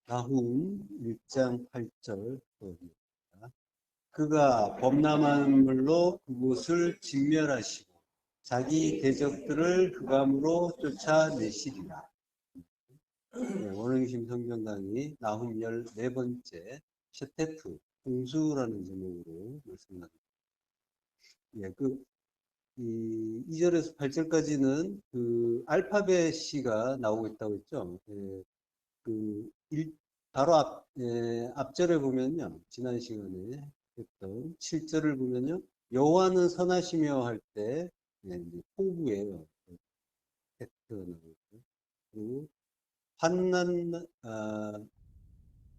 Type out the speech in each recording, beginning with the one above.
나훔 1장 8절 보입니다. 그가 범람한 물로 그곳을 진멸하시고 자기 대적들을 흑암으로 쫓아내시리라. 네, 오늘심 성경 강의 나훔 14번째 셰테프 홍수라는 제목으로 말씀드립니다. 예, 이 2절에서 8절까지는 그 알파벳이가 나오고 있다고 했죠. 예, 그 바로 앞절에 보면요, 지난 시간에 했던 7절을 보면요, 여호와는 선하시며 할 때 포부예요. 텍스트가 나오고, 그리고 환난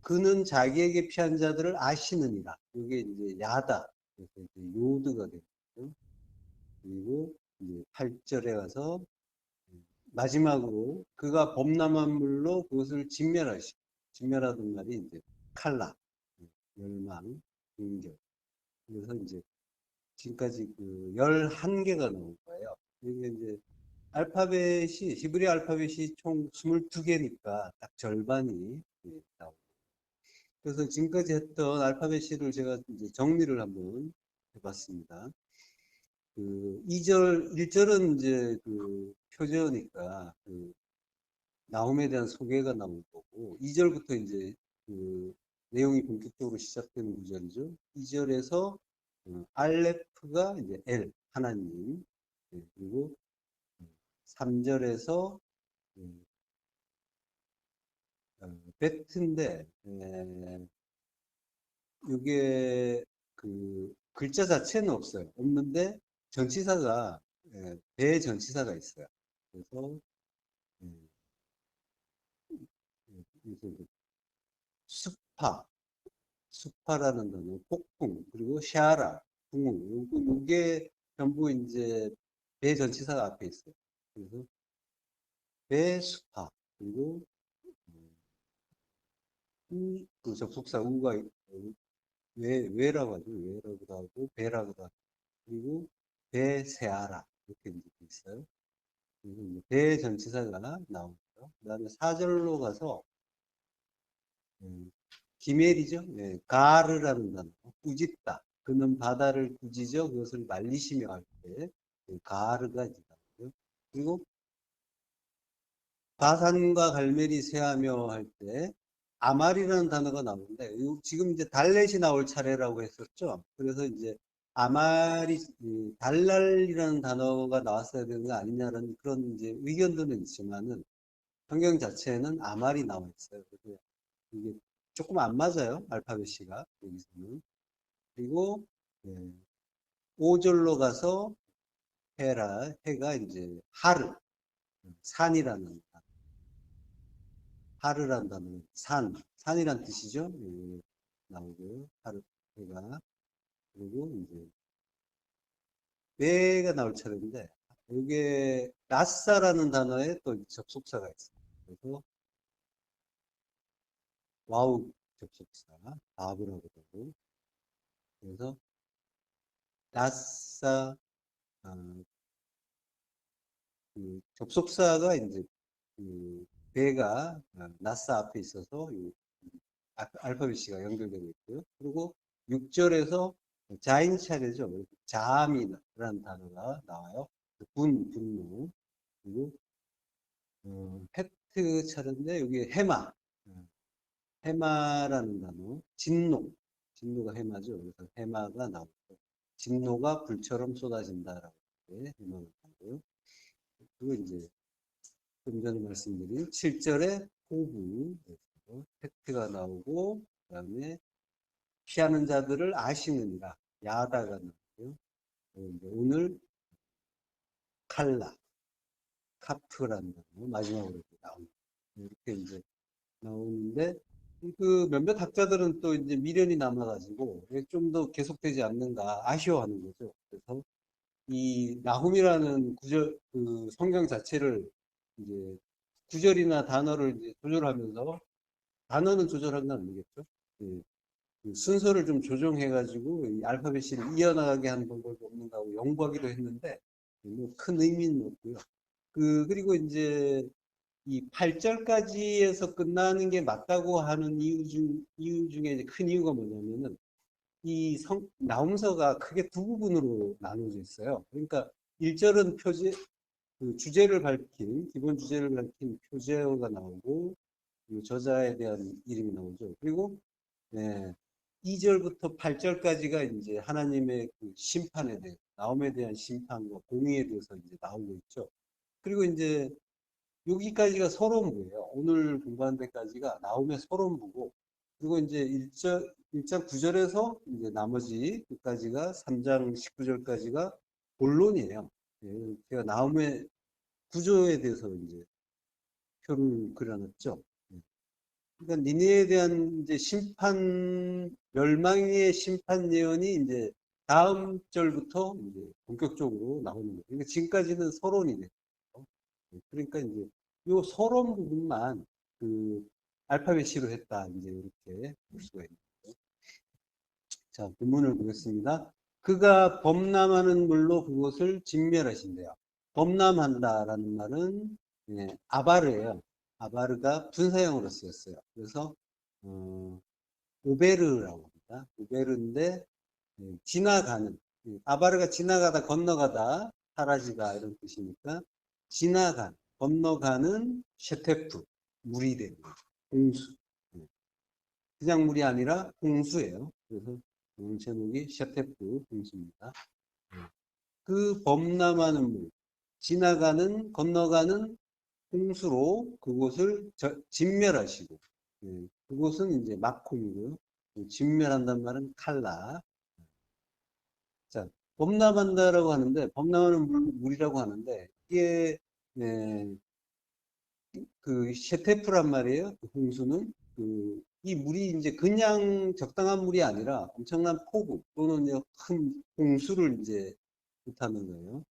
그는 자기에게 피한 자들을 아시느니라. 이게 이제 야다. 그래서 이제 요드가 되겠죠. 그리고 이제 8절에 가서 마지막으로 그가 범람한 물로 그것을 진멸하시고, 진멸하던 말이 이제 칼라, 멸망, 빙결. 그래서 이제 지금까지 그 11개가 나온 거예요. 이게 이제 알파벳이, 히브리 알파벳이 총 22개니까 딱 절반이 나오고. 그래서 지금까지 했던 알파벳 C를 제가 이제 정리를 한번 해봤습니다. 그 2절, 1절은 이제 그 표제어니까 그 나홈에 대한 소개가 나올 거고, 2절부터 이제 그 내용이 본격적으로 시작되는 구절이죠. 2절에서 알레프가 이제 엘, 하나님, 그리고 3절에서 베트인데, 이게 그 글자 자체는 없어요. 없는데 전치사가 대전치사가 있어요. 그래서 수파, 수파라는 단어, 폭풍, 그리고 샤라, 붕흥. 이게 전부 이제 대전치사가 앞에 있어요. 그래서 배수파, 그리고 그 접속사 우가 왜라고 하죠. 왜라고도 하고 배라고도 하고, 그리고 배세아라 이렇게 이제 있어요. 그리고 이제 대전치사가 나오고요. 그 다음에 4절로 가서 기멜이죠. 네, 가르라는 단어, 꾸짖다. 그는 바다를 꾸짖어 그것을 말리시며 할 때 가르가 이제 나오고요. 그리고 바산과 갈멜이 쇠하며 할 때 아말이라는 단어가 나오는데 지금 이제 달렛이 나올 차례라고 했었죠. 그래서 이제 아말이 달랄이라는 단어가 나왔어야 되는 거 아니냐라는 그런 이제 의견들은 있지만은 성경 자체에는 아말이 나와 있어요. 그래서 이게 조금 안 맞아요. 알파벳이가 여기서는. 그리고 5절로 가서 해가 이제 하르, 산이라는 하르란 단어는 산이란 뜻이죠. 나오고요. 하르, 해가. 그리고 이제 배가 나올 차례인데, 이게 나사라는 단어에 또 접속사가 있어요. 그래서 와우 접속사, 바브라고 하고, 그래서 나사, 그 접속사가 이제 그 배가 나사 앞에 있어서 알파벳이가 연결되고 있고요. 그리고 6절에서 자인 차례죠. 자민이라는 단어가 나와요. 분노. 그리고 페트 차례인데 여기 해마, 어, 해마라는 단어, 진노가 해마죠. 그래서 해마가 나오고 진노가 불처럼 쏟아진다라고 해마가 나오고요. 그리고 이제 좀 전에 말씀드린 7절에 호부, 팩트가 나오고, 그 다음에 피하는 자들을 아시느니라, 야다가 나오고요. 오늘 칼라, 카프라는 단어, 마지막으로 이렇게 나옵니다. 이렇게 이제 나오는데, 그 몇몇 학자들은 또 이제 미련이 남아가지고, 좀 더 계속되지 않는가 아쉬워하는 거죠. 그래서 이 나훔이라는 구절, 그 성경 자체를 이제 구절이나 단어를 이제 조절하면서 단어는 조절한 건 아니겠죠. 예, 그 순서를 좀 조정해가지고 이 알파벳을 이어나가게 하는 방법이 없는가 하고 연구하기도 했는데 뭐 큰 의미는 없고요. 그리고 이제 이 8절까지에서 끝나는 게 맞다고 하는 이유 중에 이제 큰 이유가 뭐냐면은 이 나움서가 크게 두 부분으로 나눠져 있어요. 그러니까 1절은 그 주제를 밝힌, 기본 주제를 밝힌 표제어가 나오고, 그 저자에 대한 이름이 나오죠. 그리고, 네, 2절부터 8절까지가 이제 하나님의 그 심판에 대해, 나움에 대한 심판과 공의에 대해서 이제 나오고 있죠. 그리고 이제 여기까지가 서론부예요. 오늘 공부한 데까지가 나움의 서론부고, 그리고 이제 1장 9절에서 이제 나머지 끝까지가 3장 19절까지가 본론이에요. 예, 제가 나움의 구조에 대해서 이제 표를 그려놨죠. 예. 그러니까 니네에 대한 이제 멸망의 심판 예언이 이제 다음 절부터 이제 본격적으로 나오는 거예요. 그러니까 지금까지는 서론이네요. 예, 그러니까 이제 요 서론 부분만 그 알파벳으로 했다. 이제 이렇게 볼 수가 있는 거죠. 자, 본문을 보겠습니다. 그가 범람하는 물로 그것을 진멸하신대요. 범람한다라는 말은 아바르예요. 아바르가 분사형으로 쓰였어요. 그래서 오베르라고 합니다. 오베르인데 지나가는 아바르가 지나가다 건너가다 사라지다 이런 뜻이니까 건너가는 셰테프 물이 되는 거죠. 홍수. 그냥 물이 아니라 홍수예요. 그래서 오늘 제목이 셰테프 홍수입니다. 그 범람하는 물, 건너가는 홍수로 그곳을 진멸하시고, 그곳은 이제 막콩이고요. 진멸한다는 말은 칼라. 자, 범람한다라고 하는데, 범람하는 물이라고 하는데, 이게, 그 셰테프란 말이에요. 그 홍수는. 이 물이 이제 그냥 적당한 물이 아니라 엄청난 폭우 또는 큰 홍수를 이제 뜻하는 거예요.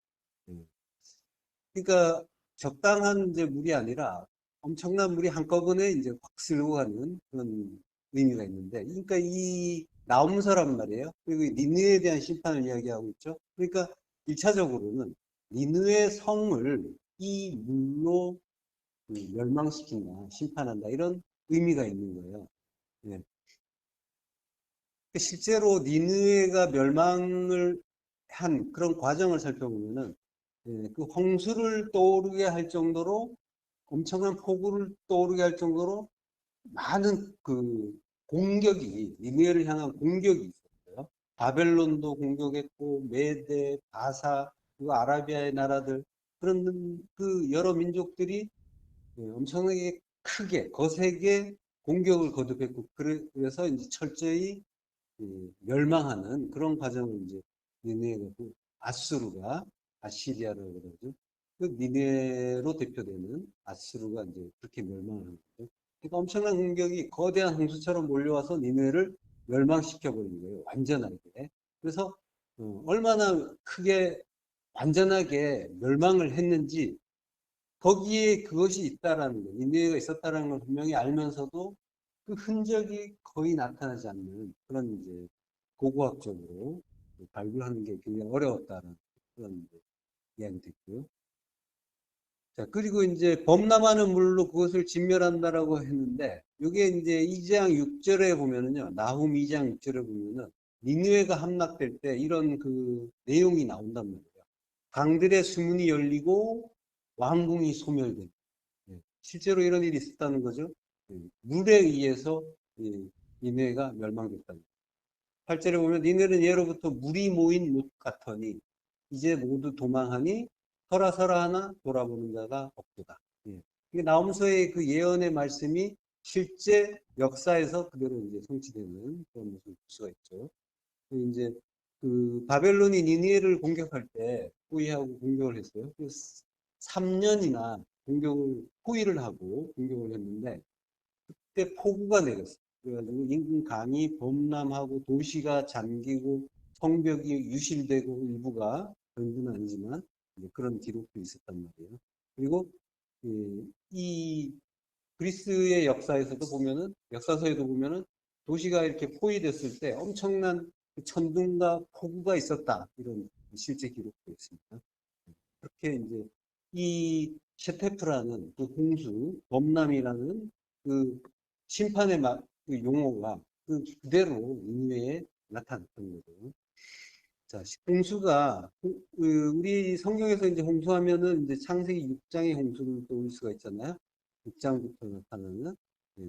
그러니까 적당한 이제 물이 아니라 엄청난 물이 한꺼번에 이제 확 쓸고 가는 그런 의미가 있는데, 그러니까 이 나움서란 말이에요. 그리고 니느에 대한 심판을 이야기하고 있죠. 그러니까 1차적으로는 니느의 성을 이 물로 멸망시킨다, 심판한다 이런 의미가 있는 거예요. 예. 실제로 니느웨가 멸망을 한 그런 과정을 살펴보면은 그 홍수를 떠오르게 할 정도로 엄청난 폭우를 떠오르게 할 정도로 많은 그 공격이 니느웨를 향한 공격이 있었어요. 바벨론도 공격했고 메데, 바사, 그리고 아라비아의 나라들 그런 그 여러 민족들이 엄청나게 크게 거세게 공격을 거듭했고 그래서 이제 철저히 멸망하는 그런 과정을 이제 니네가 아수르가 아시리아라고 그러죠. 그 니네로 대표되는 아수르가 이제 그렇게 멸망하는 거죠. 그러니까 엄청난 공격이 거대한 홍수처럼 몰려와서 니네를 멸망시켜 버린 거예요. 완전하게. 그래서 얼마나 크게 완전하게 멸망을 했는지 거기에 그것이 있다라는 거, 니네가 있었다라는 걸 분명히 알면서도 그 흔적이 거의 나타나지 않는 그런 이제 고고학적으로 발굴하는 게 굉장히 어려웠다는 그런 이야기도 있고요. 자, 그리고 이제 범람하는 물로 그것을 진멸한다라고 했는데, 이게 이제 2장 6절에 보면은요, 나훔 2장 6절에 보면은, 니느웨가 함락될 때 이런 그 내용이 나온단 말이에요. 강들의 수문이 열리고 왕궁이 소멸된. 실제로 이런 일이 있었다는 거죠. 물에 의해서 니느웨가 멸망됐다는 거예요. 8절에 보면 니네는 예로부터 물이 모인 못 같으니 이제 모두 도망하니 서라 하나 돌아보는 자가 없도다. 이게 나홈서의 그 예언의 말씀이 실제 역사에서 그대로 이제 성취되는 그런 모습을 볼 수가 있죠. 이제 그 바벨론이 니느웨를 공격할 때 포위하고 공격을 했어요. 3년이나 포위를 하고 공격을 했는데 그때 폭우가 내렸어요. 그래가지고 인근 강이 범람하고 도시가 잠기고 성벽이 유실되고 일부가 전부는 아니지만 그런 기록도 있었단 말이에요. 그리고 이 그리스의 역사에서도 보면은 역사서에도 보면은 도시가 이렇게 포위됐을 때 엄청난 천둥과 폭우가 있었다 이런 실제 기록도 있습니다. 그렇게 이제 이 셰테프라는 그 홍수, 범람이라는 그 심판의 그 용어가 그대로 인류에 나타났던 거죠. 자, 홍수가 우리 성경에서 이제 홍수하면은 이제 창세기 6장의 홍수를 떠올 수가 있잖아요. 6장부터 나타나는. 예.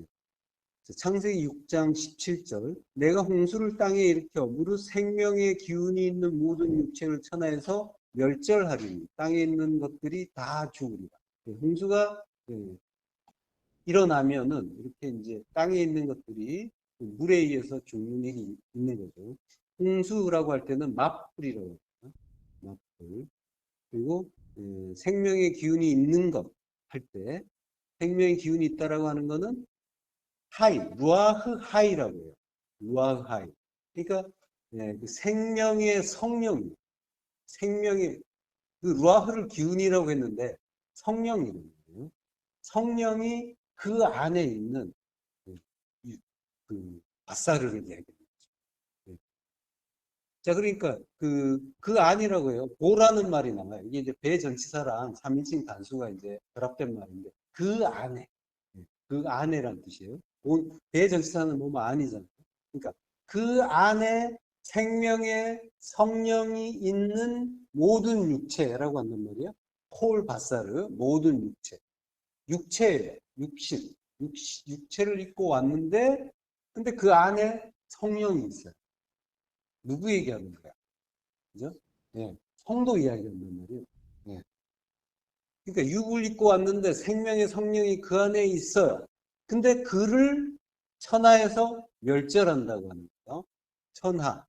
창세기 6장 17절 내가 홍수를 땅에 일으켜 무릇 생명의 기운이 있는 모든 육체를 천하에서 멸절하리니 땅에 있는 것들이 다 죽으리라. 홍수가 일어나면은 이렇게 이제 땅에 있는 것들이 물에 의해서 죽는 일이 있는 거죠. 홍수라고 할 때는 맞불이라고 해요. 맞불. 그리고 생명의 기운이 있는 것 할 때 생명의 기운이 있다라고 하는 거는 하이, 루아흐 하이라고 해요. 루아흐 하이. 그러니까 그 생명의 성령, 생명의 그 루아흐를 기운이라고 했는데 성령이거든요. 성령이 그 안에 있는 바사르를 이야기합니다. 자, 그러니까 그 안이라고 해요. 보라는 말이 나와요. 이게 이제 배전치사랑 3인칭 단수가 이제 결합된 말인데 그 안에, 그 안에란 뜻이에요. 배전치사는 뭐뭐 아니잖아요. 그러니까 그 안에 생명의 성령이 있는 모든 육체라고 한단 말이에요. 폴 바사르 모든 육체. 육체예요. 육체를 입고 왔는데 근데 그 안에 성령이 있어요. 누구 얘기하는 거야? 그죠? 예. 성도 이야기한단 말이에요. 예. 그러니까 육을 입고 왔는데 생명의 성령이 그 안에 있어요. 근데 그를 천하에서 멸절한다고 하는 거죠. 천하.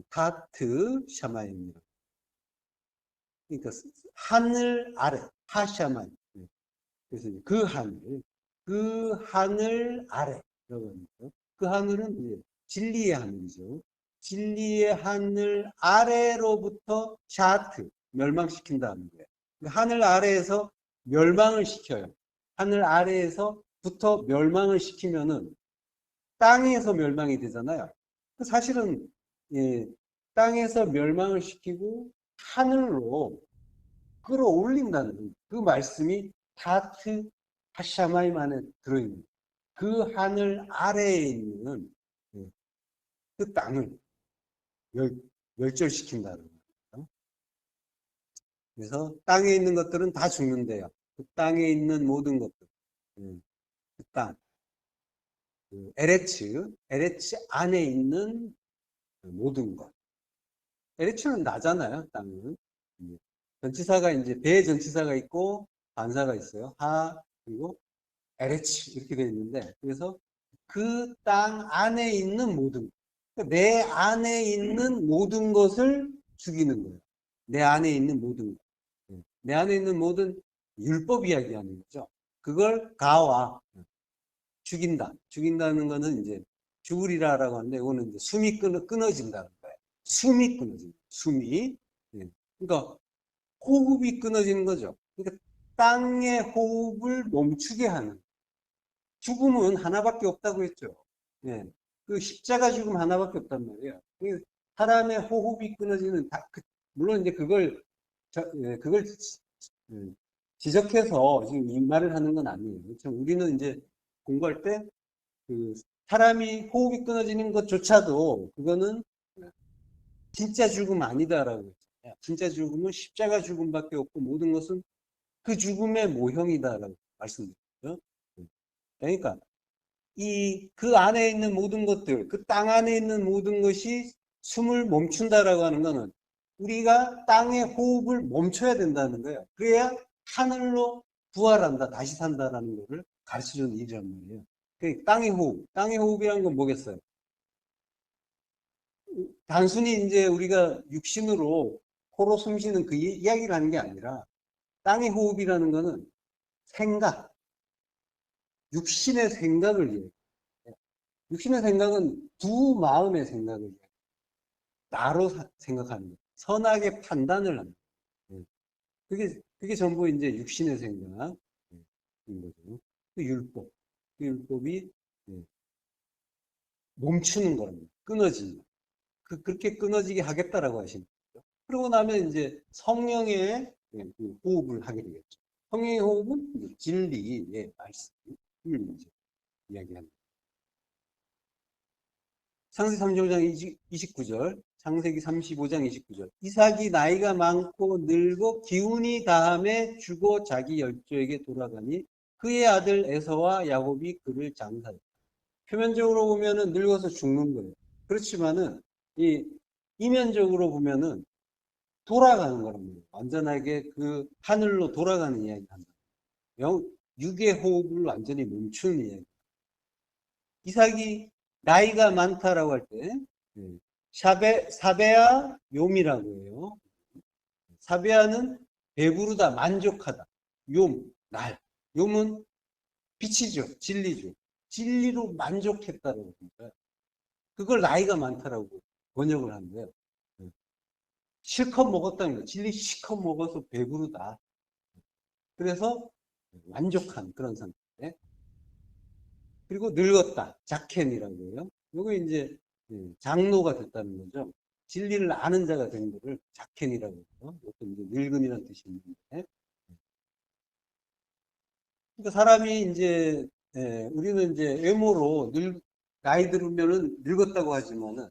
타트 샤마입니다. 그러니까 하늘 아래 하샤마이. 그래서 그 하늘 아래라고 합니다. 그 하늘은 이제 진리의 하늘이죠. 진리의 하늘 아래로부터 샤트 멸망시킨다는 거예요. 하늘 아래에서 멸망을 시켜요. 하늘 아래에서부터 멸망을 시키면은 땅에서 멸망이 되잖아요. 사실은 예, 땅에서 멸망을 시키고 하늘로 끌어올린다는 그 말씀이 타트 하샤마임 안에 들어있는 그 하늘 아래에 있는 그 땅을 멸절시킨다는 거예요. 그래서 땅에 있는 것들은 다 죽는데요. 그 땅에 있는 모든 것들, 그 땅, 에레츠 안에 있는 모든 것. 에레츠는 나잖아요, 땅은. 전치사가 이제 배 전치사가 있고 반사가 있어요. 그리고 LH 이렇게 되어 있는데 그래서 그 땅 안에 있는 모든 내 안에 있는 모든 것을 죽이는 거예요. 내 안에 있는 모든 것. 내 안에 있는 모든 율법 이야기하는 거죠. 그걸 가와 죽인다. 죽인다는 거는 이제 죽으리라라고 하는데 이거는 이제 숨이 끊어진다는 거예요. 숨이 끊어진다. 숨이. 그러니까 호흡이 끊어지는 거죠. 그러니까 땅의 호흡을 멈추게 하는. 죽음은 하나밖에 없다고 했죠. 예. 그 십자가 죽음 하나밖에 없단 말이에요. 사람의 호흡이 끊어지는, 물론 이제 그걸 지적해서 지금 이 말을 하는 건 아니에요. 우리는 이제 공부할 때, 사람이 호흡이 끊어지는 것조차도, 그거는 진짜 죽음 아니다라고 했잖아요. 진짜 죽음은 십자가 죽음밖에 없고, 모든 것은 그 죽음의 모형이다라고 말씀드렸죠. 그러니까, 그 안에 있는 모든 것들, 그 땅 안에 있는 모든 것이 숨을 멈춘다라고 하는 거는 우리가 땅의 호흡을 멈춰야 된다는 거예요. 그래야 하늘로 부활한다, 다시 산다라는 것을 가르쳐 주는 일이란 말이에요. 땅의 호흡이라는 건 뭐겠어요? 단순히 이제 우리가 육신으로 코로 숨 쉬는 그 이야기를 하는 게 아니라 땅의 호흡이라는 거는 생각, 육신의 생각을 얘기해요. 육신의 생각은 두 마음의 생각을 나로 생각하는 거예요. 선악의 판단을 합니다. 그게 전부 이제 육신의 생각인 거죠. 그 율법이 멈추는 거랍니다. 끊어지는. 그렇게 끊어지게 하겠다라고 하시는 거죠. 그러고 나면 이제 성령의 그 호흡을 하게 되겠죠. 평행호흡은 이제 진리의 말씀을 이제 이야기합니다. 창세기 35장 29절, 창세기 35장 29절. 이삭이 나이가 많고 늙어 기운이 다함에 죽어 자기 열조에게 돌아가니 그의 아들 에서와 야곱이 그를 장사했다. 표면적으로 보면은 늙어서 죽는 거예요. 그렇지만은 이면적으로 보면은 돌아가는 거랍니다. 완전하게 그 하늘로 돌아가는 이야기 한다. 육의 호흡을 완전히 멈추는 이야기. 이삭이 나이가 많다라고 할 때, 사베아 욤이라고 해요. 사베아는 배부르다, 만족하다. 욤, 날. 욤은 빛이죠, 진리죠. 진리로 만족했다라고 합니다. 그걸 나이가 많다라고 번역을 한대요. 실컷 먹었다는 거예요. 진리 실컷 먹어서 배부르다. 그래서 만족한 그런 상태. 그리고 늙었다. 자켄이라고 해요. 요거 이제 장로가 됐다는 거죠. 진리를 아는 자가 된 거를 자켄이라고 해요. 이것도 이제 늙은이라는 뜻이 있는데. 그러니까 사람이 이제 우리는 이제 외모로 나이 들으면은 늙었다고 하지만은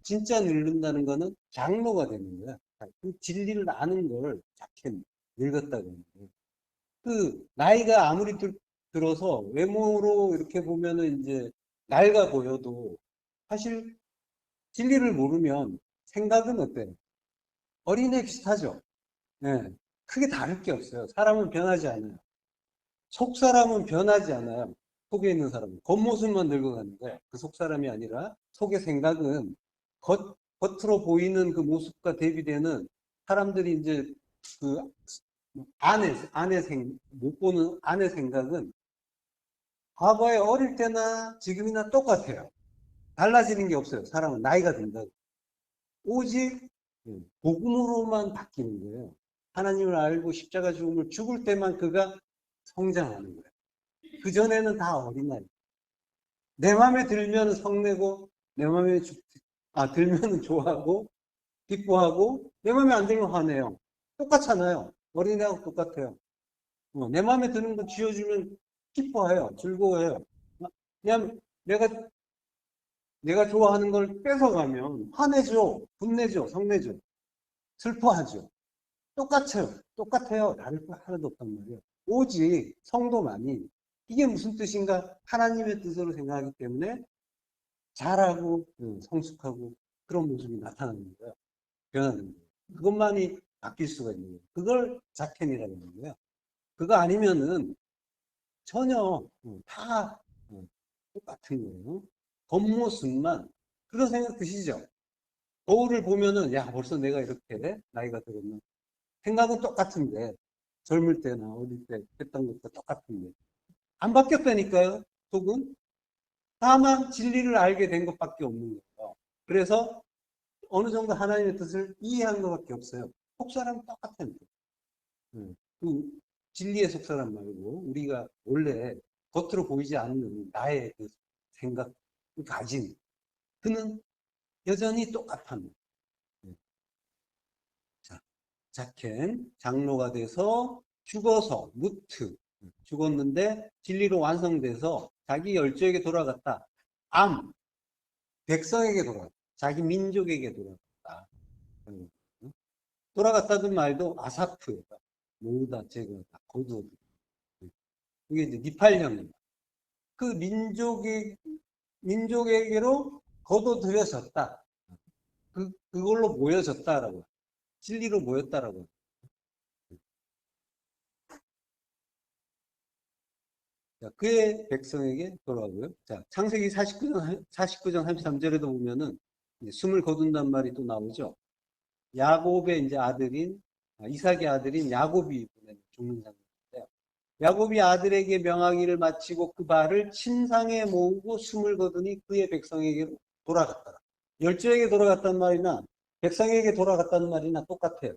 진짜 늙는다는 거는 장로가 되는 거야. 그 진리를 아는 걸 자켄 늙었다고 하는 거예요. 그 나이가 아무리 들어서 외모로 이렇게 보면은 이제 낡아 보여도 사실 진리를 모르면 생각은 어때요? 어린애 비슷하죠? 네. 크게 다를 게 없어요. 사람은 변하지 않아요. 속 사람은 변하지 않아요. 속에 있는 사람은. 겉모습만 늙어가는 거예요. 그 속 사람이 아니라 속의 생각은 겉으로 보이는 그 모습과 대비되는 사람들이 이제 그 못 보는 안의 생각은 과거에 어릴 때나 지금이나 똑같아요. 달라지는 게 없어요. 사람은 나이가 든다고. 오직 복음으로만 바뀌는 거예요. 하나님을 알고 십자가 죽음을 죽을 때만 그가 성장하는 거예요. 그전에는 다 어린아이. 내 마음에 들면 성내고, 내 마음에 들면 좋아하고, 기뻐하고, 내 마음에 안 들면 화내요. 똑같잖아요. 어린애하고 똑같아요. 내 마음에 드는 거 쥐어주면 기뻐해요. 즐거워해요. 그냥 내가 좋아하는 걸 뺏어가면 화내죠. 분내죠. 성내죠. 슬퍼하죠. 똑같아요. 다를 거 하나도 없단 말이에요. 오직 성도만이 이게 무슨 뜻인가? 하나님의 뜻으로 생각하기 때문에 잘하고 성숙하고 그런 모습이 나타나는 거예요. 변하는 거예요. 그것만이 바뀔 수가 있는 거예요. 그걸 자켄이라고 하는 거예요. 그거 아니면은 전혀 다 똑같은 거예요. 겉모습만 그런 생각 드시죠? 거울을 보면은 야 벌써 내가 이렇게 나이가 들었나 생각은 똑같은데 젊을 때나 어릴 때 했던 것도 똑같은데 안 바뀌었다니까요. 속은 다만 진리를 알게 된 것밖에 없는 거예요. 그래서 어느 정도 하나님의 뜻을 이해한 것밖에 없어요. 속사람은 똑같은 거예요. 그 진리의 속사람 말고 우리가 원래 겉으로 보이지 않는 나의 그 생각 가진 그는 여전히 똑같은 자, 자켄 장로가 돼서 죽어서 무트 죽었는데 진리로 완성돼서 자기 열조에게 돌아갔다. 백성에게 돌아갔다. 자기 민족에게 돌아갔다. 돌아갔다는 말도 아사프다. 모으다, 제거다, 거두어다. 이게 이제 니팔령입니다. 그 민족에게로 거둬들여졌다. 그걸로 모여졌다라고. 진리로 모였다라고. 자, 그의 백성에게 돌아가고요. 자, 창세기 49장 33절에도 보면은 숨을 거둔단 말이 또 나오죠. 야곱의 이제 아들인, 이삭의 아들인 야곱이 죽는 장면인데요. 야곱이 아들에게 명하기를 마치고 그 발을 침상에 모으고 숨을 거두니 그의 백성에게 돌아갔더라. 열조에게 돌아갔단 말이나 백성에게 돌아갔다는 말이나 똑같아요.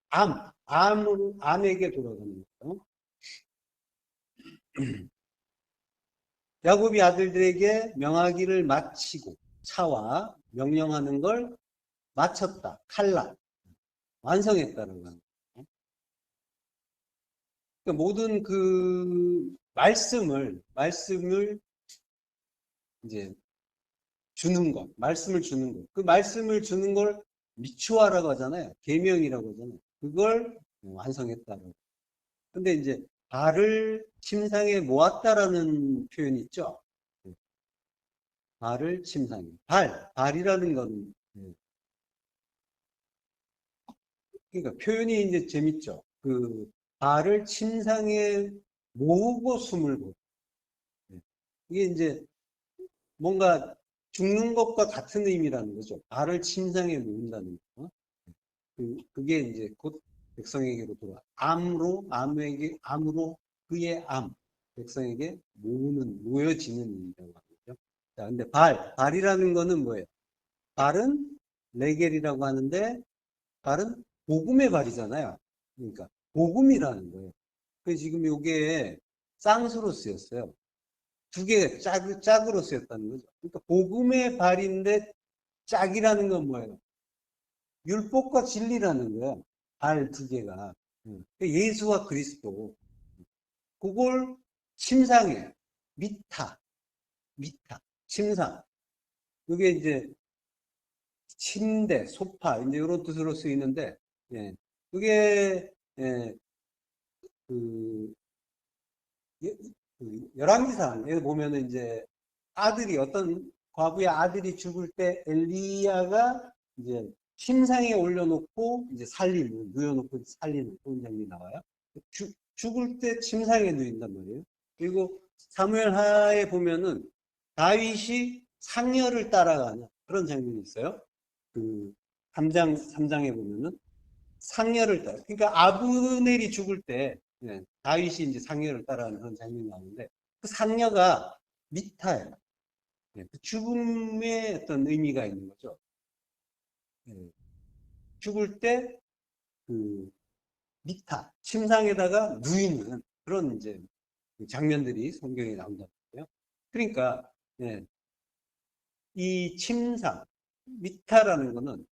암에게 돌아가는 거죠. 야곱이 아들들에게 명하기를 마치고 차와 명령하는 걸 마쳤다. 칼라 완성했다는 거예요. 그러니까 모든 그 말씀을 이제 주는 것, 말씀을 주는 것. 그 말씀을 주는 걸 미추아라고 하잖아요. 계명이라고 하잖아요. 그걸 완성했다고. 근데 이제 발을 침상에 모았다라는 표현이 있죠. 발을 침상에. 발이라는 건, 그러니까 표현이 이제 재밌죠. 그 발을 침상에 모으고 숨을 고. 이게 이제 뭔가 죽는 것과 같은 의미라는 거죠. 발을 침상에 모은다는 거. 그게 이제 곧 백성에게로 돌아. 암으로 그의 백성에게 모여지는 의미라고 하죠. 자, 근데 발이라는 거는 뭐예요? 발은 레겔이라고 하는데, 발은 복음의 발이잖아요. 그러니까 복음이라는 거예요. 그래서 지금 이게 쌍수로 쓰였어요. 두 개 짝으로 쓰였다는 거죠. 그러니까 복음의 발인데 짝이라는 건 뭐예요? 율법과 진리라는 거예요. 발 두 개가. 예수와 그리스도. 그걸 침상에 미타, 침상. 이게 이제 침대, 소파, 이제 이런 뜻으로 쓰이는데, 예. 그게, 예, 그, 열왕기상에 보면은 이제 어떤 과부의 아들이 죽을 때 엘리야가 이제 침상에 올려놓고 이제 누워놓고 살리는 그런 장면이 나와요. 죽을 때 침상에 누인단 말이에요. 그리고 사무엘 하에 보면은 다윗이 상여를 따라가는 그런 장면이 있어요. 그 3장에 보면은 상여를 따라. 그러니까 아브넬이 죽을 때 다윗이 이제 상여를 따라하는 그런 장면이 나오는데 그 상여가 미타예요. 그 죽음의 어떤 의미가 있는 거죠. 죽을 때 그 미타, 침상에다가 누이는 그런 이제 장면들이 성경에 나온다는 거예요. 그러니까 이 침상, 미타라는 거는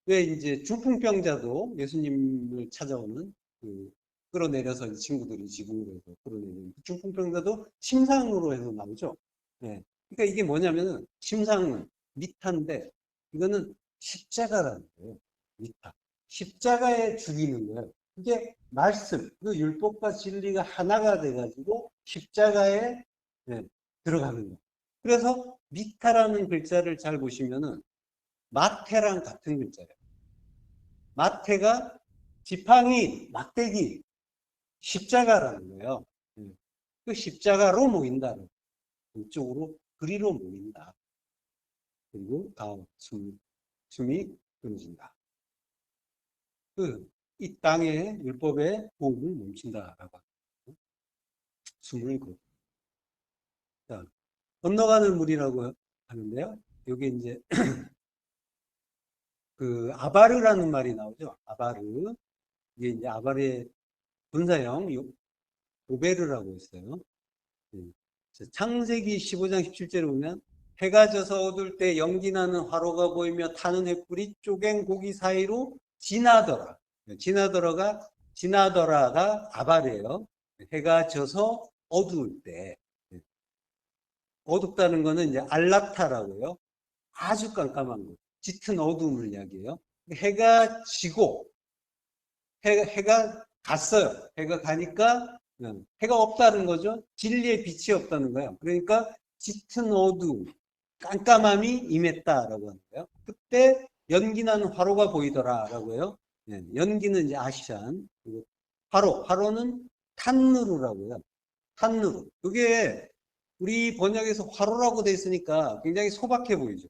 왜 이제 중풍병자도 예수님을 찾아오는 끌어내려서 이 친구들이 지붕으로 해서 끌어내리는 중풍병자도 침상으로 해서 나오죠. 예. 그러니까 이게 뭐냐면은 침상은 미타인데 이거는 십자가라는 거예요. 미타. 십자가에 죽이는 거예요. 그게 말씀, 그 율법과 진리가 하나가 돼가지고 십자가에 들어가는 거예요. 그래서 미타라는 글자를 잘 보시면은 마태랑 같은 글자예요. 마태가 지팡이, 막대기, 십자가라는 거예요. 그 십자가로 모인다는 이쪽으로 그리로 모인다. 그리고 숨이 끊어진다. 이 땅의 율법의 호흡을 멈춘다라고 합니다. 숨을 그 자, 건너가는 물이라고 하는데요. 여기 이제 그 아바르라는 말이 나오죠. 아바르. 이게 이제 아바르의 분사형 오베르라고 있어요. 창세기 15장 17절에 보면 해가 져서 어두울 때 연기 나는 화로가 보이며 타는 횃불이 쪼갠 고기 사이로 지나더라. 지나더라가 아바르예요. 해가 져서 어두울 때. 어둡다는 거는 이제 알라타라고요. 아주 깜깜한 거. 짙은 어두움을 이야기해요. 해가 지고 해가 갔어요. 해가 가니까 해가 없다는 거죠. 진리의 빛이 없다는 거예요. 그러니까 짙은 어두움, 깜깜함이 임했다라고 하는 거예요. 그때 연기 나는 화로가 보이더라라고 해요. 연기는 이제 아시안, 화로는 탄누르라고 해요. 탄누르. 그게 우리 번역에서 화로라고 돼 있으니까 굉장히 소박해 보이죠.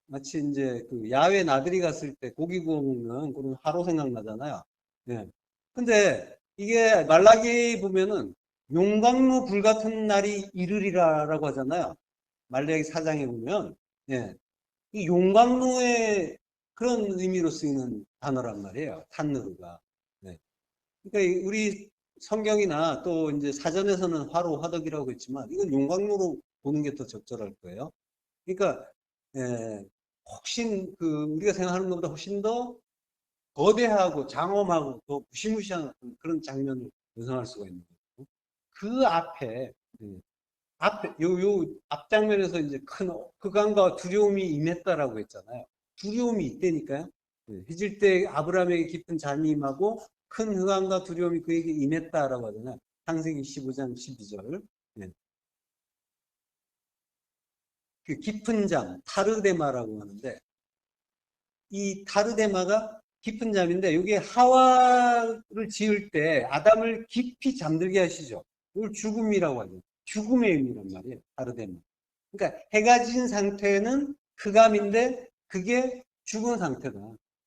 마치 이제 그 야외 나들이 갔을 때 고기 구워 먹는 그런 화로 생각나잖아요. 예. 근데 이게 말라기 보면은 용광로 불 같은 날이 이르리라라고 하잖아요. 말라기 4장에 보면 예. 이 용광로의 그런 의미로 쓰이는 단어란 말이에요. 탄느르가. 네. 그러니까 우리 성경이나 또 이제 사전에서는 화로 화덕이라고 했지만 이건 용광로로 보는 게 더 적절할 거예요. 그러니까 예, 훨씬 우리가 생각하는 것보다 훨씬 더 거대하고 장엄하고 더 무시무시한 그런 장면을 연상할 수가 있는 거예요. 그 앞에, 요 앞장면에서 이제 큰 흑암과 두려움이 임했다라고 했잖아요. 두려움이 있다니까요. 해질 때 아브라함에게 깊은 잠이 임하고 큰 흑암과 두려움이 그에게 임했다라고 하잖아요. 창세기 15장 12절. 그 깊은 잠, 타르데마라고 하는데, 이 타르데마가 깊은 잠인데, 이게 하와를 지을 때 아담을 깊이 잠들게 하시죠. 이걸 죽음이라고 하죠. 죽음의 의미란 말이에요. 타르데마. 그러니까 해가 진 상태는 흑암인데, 그게 죽은 상태다.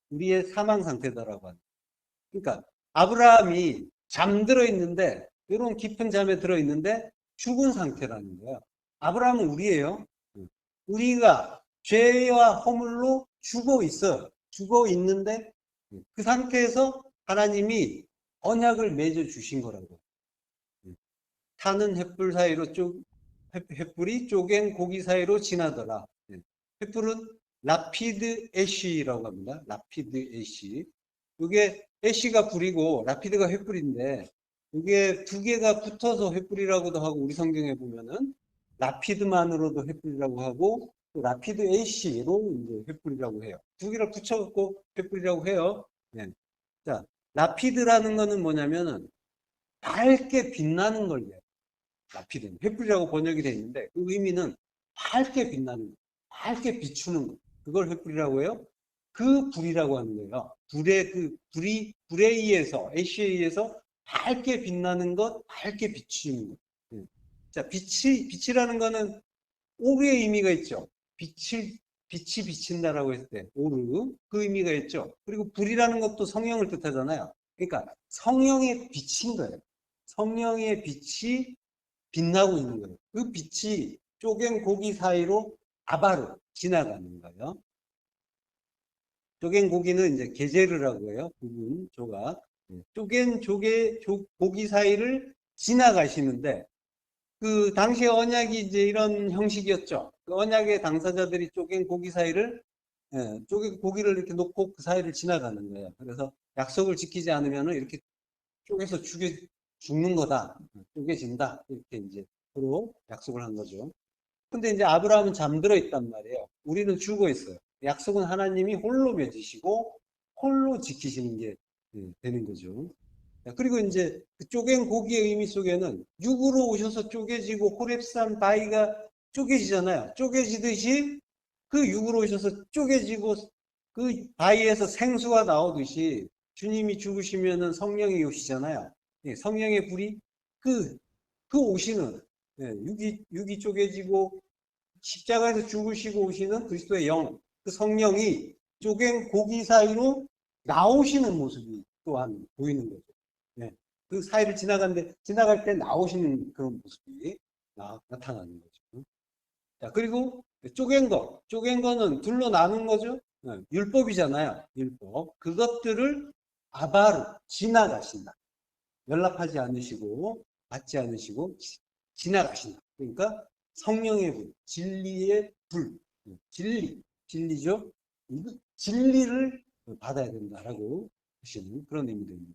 우리의 사망 상태다라고 하죠. 그러니까 아브라함이 잠들어 있는데, 이런 깊은 잠에 들어 있는데 죽은 상태라는 거예요. 아브라함은 우리예요. 우리가 죄와 허물로 죽어 있어요. 죽어 있는데 그 상태에서 하나님이 언약을 맺어 주신 거라고. 타는 횃불 사이로 횃불이 쪼갠 고기 사이로 지나더라. 횃불은 라피드 애쉬라고 합니다. 라피드 애쉬. 이게 애쉬가 불이고 라피드가 횃불인데 이게 두 개가 붙어서 횃불이라고도 하고 우리 성경에 보면은 라피드만으로도 횃불이라고 하고 또 라피드 애쉬로 이제 횃불이라고 해요. 두 개를 붙여갖고 횃불이라고 해요. 네. 자, 라피드라는 거는 뭐냐면은 밝게 빛나는 걸 얘기해요. 라피드는 횃불이라고 번역이 되어 있는데 그 의미는 밝게 빛나는 거, 밝게 비추는 거. 그걸 횃불이라고 해요. 그 불이라고 하는 거예요. 불에 의해서 애쉬에 의해서 밝게 빛나는 것, 밝게 비추는 것. 자, 빛이라는 거는 오르의 의미가 있죠. 빛이 비친다라고 했을 때 오르 그 의미가 있죠. 그리고 불이라는 것도 성령을 뜻하잖아요. 그러니까 성령의 빛인 거예요. 성령의 빛이 빛나고 있는 거예요. 그 빛이 쪼갠 고기 사이로 아바로 지나가는 거예요. 쪼갠 고기는 이제 게제르라고 해요. 부분, 조각. 쪼갠 고기 사이를 지나가시는데 그 당시의 언약이 이제 이런 형식이었죠. 그 언약의 당사자들이 쪼갠 고기 사이를 쪼갠 고기를 이렇게 놓고 그 사이를 지나가는 거예요. 그래서 약속을 지키지 않으면 이렇게 쪼개서 죽는 거다. 쪼개진다. 이렇게 이제 서로 약속을 한 거죠. 근데 이제 아브라함은 잠들어 있단 말이에요. 우리는 죽어 있어요. 약속은 하나님이 홀로 맺으시고 홀로 지키시는 게 되는 거죠. 그리고 이제 그 쪼갠 고기의 의미 속에는 육으로 오셔서 쪼개지고 호렙산 바위가 쪼개지잖아요. 쪼개지듯이 그 육으로 오셔서 쪼개지고 그 바위에서 생수가 나오듯이 주님이 죽으시면은 성령이 오시잖아요. 성령의 불이 그 오시는 육이 쪼개지고 십자가에서 죽으시고 오시는 그리스도의 영, 그 성령이 쪼갠 고기 사이로 나오시는 모습이 또한 보이는 거죠. 그 사이를 지나갈 때 나오시는 그런 모습이 나타나는 거죠. 자, 그리고 쪼갠 거는 둘로 나눈 거죠. 율법이잖아요. 율법. 그것들을 아바로 지나가신다. 연락하지 않으시고 받지 않으시고 지나가신다. 그러니까 성령의 불, 진리의 불, 진리죠. 진리를 받아야 된다라고 하시는 그런 의미입니다.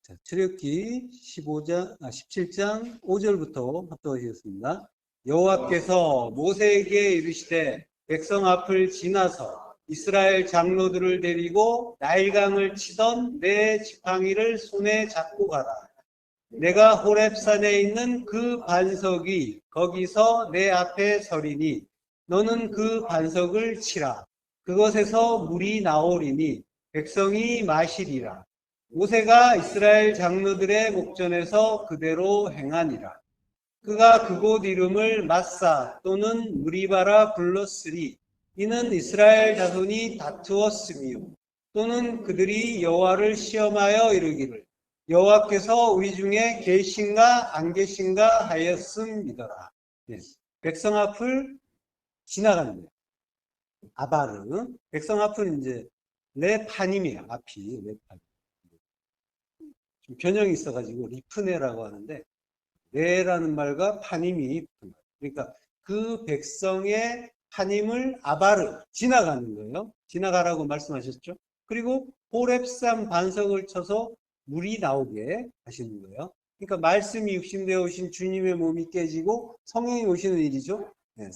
자, 출애굽기 17장 5절부터 합독하시겠습니다. 여호와께서 모세에게 이르시되 백성 앞을 지나서 이스라엘 장로들을 데리고 나일강을 치던 내 지팡이를 손에 잡고 가라. 내가 호렙산에 있는 그 반석이 거기서 내 앞에 서리니 너는 그 반석을 치라. 그것에서 물이 나오리니 백성이 마시리라. 모세가 이스라엘 장로들의 목전에서 그대로 행하니라. 그가 그곳 이름을 마사 또는 무리바라 불렀으리. 이는 이스라엘 자손이 다투었으며 또는 그들이 여호와를 시험하여 이르기를 여호와께서 우리 중에 계신가 안 계신가 하였음이더라. 백성 앞을 지나가는 거예요. 아바르. 백성 앞은 이제 레파님이에요. 앞이 레파. 좀 변형이 있어가지고 리프네라고 하는데 레라는 말과 파님이 붙은 거예요. 그러니까 그 백성의 파님을 아바르 지나가는 거예요. 지나가라고 말씀하셨죠. 그리고 호렙산 반석을 쳐서 물이 나오게 하시는 거예요. 그러니까 말씀이 육신되어 오신 주님의 몸이 깨지고 성령이 오시는 일이죠. 네,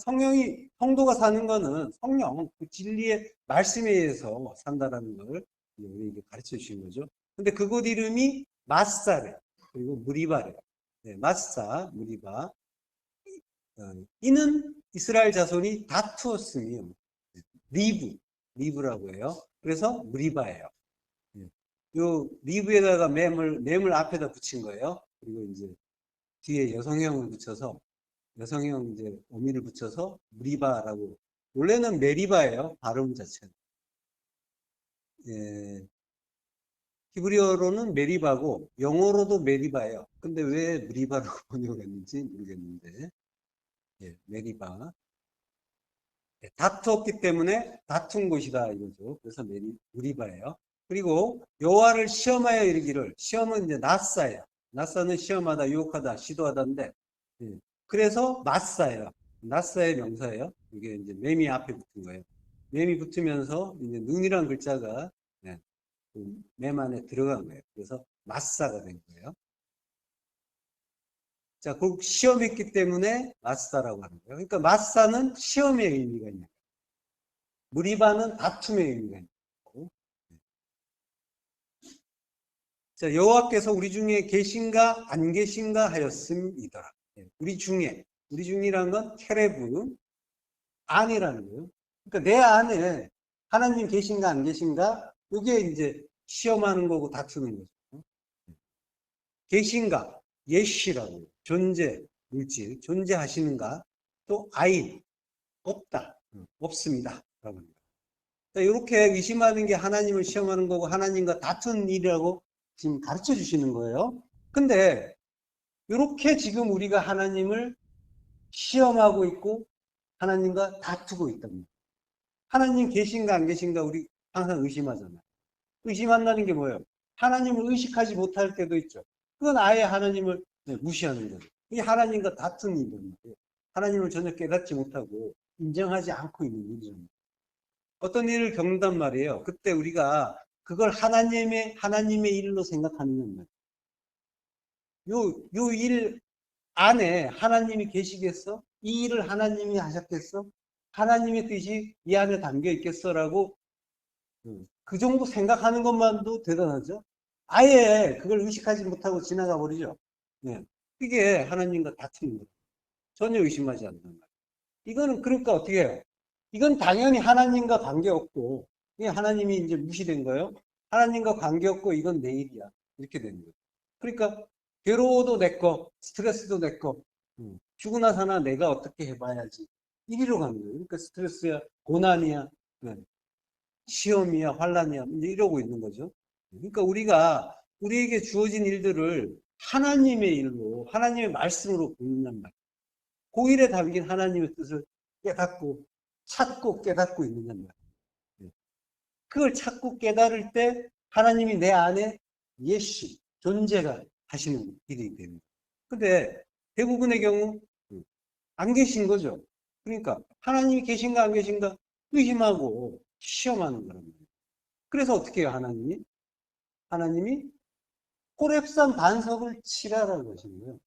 성도가 사는 거는 성령, 그 진리의 말씀에 의해서 산다라는 걸 우리에게 가르쳐 주신 거죠. 근데 그곳 이름이 마사래, 그리고 무리바래. 네, 마사, 무리바. 이는 이스라엘 자손이 다투었으며, 리브라고 해요. 그래서 무리바예요. 요 리브에다가 매물 앞에다 붙인 거예요. 그리고 이제 뒤에 여성형을 붙여서 여성형 이제 어미를 붙여서 무리바라고. 원래는 메리바예요. 발음 자체는. 예, 히브리어로는 메리바고 영어로도 메리바예요. 근데 왜 무리바라고 번역했는지 모르겠는데, 예, 메리바. 예, 다투었기 때문에 다툰 곳이다 이거죠. 그래서 무리바예요. 그리고 여호와를 시험하여 이르기를. 시험은 이제 낫사예요. 낫사는 시험하다, 유혹하다, 시도하다인데, 예, 그래서 마사예요. 낫사의 명사예요. 이게 이제 매미 앞에 붙은 거예요. 매미 붙으면서 이제 눈이란 글자가, 예, 맴 안에 들어간 거예요. 그래서 마사가 된 거예요. 자, 그 시험했기 때문에 마사라고 하는 거예요. 그러니까 마사는 시험의 의미가 있는 거예요. 무리바는 다툼의 의미가 있는 거고. 자, 여호와께서 우리 중에 계신가 안 계신가 하였음이더라. 우리 중이라는 건 케레브, 안이라는 거예요. 그러니까 내 안에 하나님 계신가 안 계신가, 이게 이제 시험하는 거고 다투는 거죠. 계신가, 예시라고, 존재, 물질, 존재하시는가, 또 아인, 없다, 없습니다 라고 합니다. 이렇게 의심하는 게 하나님을 시험하는 거고 하나님과 다투는 일이라고 지금 가르쳐 주시는 거예요. 근데 이렇게 지금 우리가 하나님을 시험하고 있고 하나님과 다투고 있답니다. 하나님 계신가 안 계신가 우리 항상 의심하잖아요. 의심한다는 게 뭐예요? 하나님을 의식하지 못할 때도 있죠. 그건 아예 하나님을 무시하는 거죠. 이게 하나님과 다투는 일입니다. 하나님을 전혀 깨닫지 못하고 인정하지 않고 있는 일이죠. 어떤 일을 겪는단 말이에요. 그때 우리가 그걸 하나님의 일로 생각하는 거예요. 요 일 안에 하나님이 계시겠어? 이 일을 하나님이 하셨겠어? 하나님의 뜻이 이 안에 담겨 있겠어라고 그 정도 생각하는 것만도 대단하죠. 아예 그걸 의식하지 못하고 지나가 버리죠. 네. 그게 하나님과 다투는 거예요. 전혀 의심하지 않는 거예요. 이거는 그러니까 어떻게 해요? 이건 당연히 하나님과 관계없고, 이게 하나님이 이제 무시된 거예요. 하나님과 관계없고, 이건 내 일이야. 이렇게 되는 거예요. 그러니까, 괴로워도 내 거, 스트레스도 내 거, 죽으나 사나 내가 어떻게 해봐야지. 이리로 가는 거예요. 그러니까 스트레스야, 고난이야, 시험이야, 환란이야, 이제 이러고 있는 거죠. 그러니까 우리에게 주어진 일들을 하나님의 일로, 하나님의 말씀으로 보는단 말이에요. 그 일에 담긴 하나님의 뜻을 찾고 깨닫고 있느냐는 말이에요. 그걸 찾고 깨달을 때 하나님이 내 안에 예시, 존재가 하시는 일이 됩니다. 근데 대부분의 경우 안 계신 거죠. 그러니까 하나님이 계신가 안 계신가 의심하고 시험하는 거란 말이에요. 그래서 어떻게 해요, 하나님이? 하나님이 호렙산 반석을 치라라고 하시는 거예요.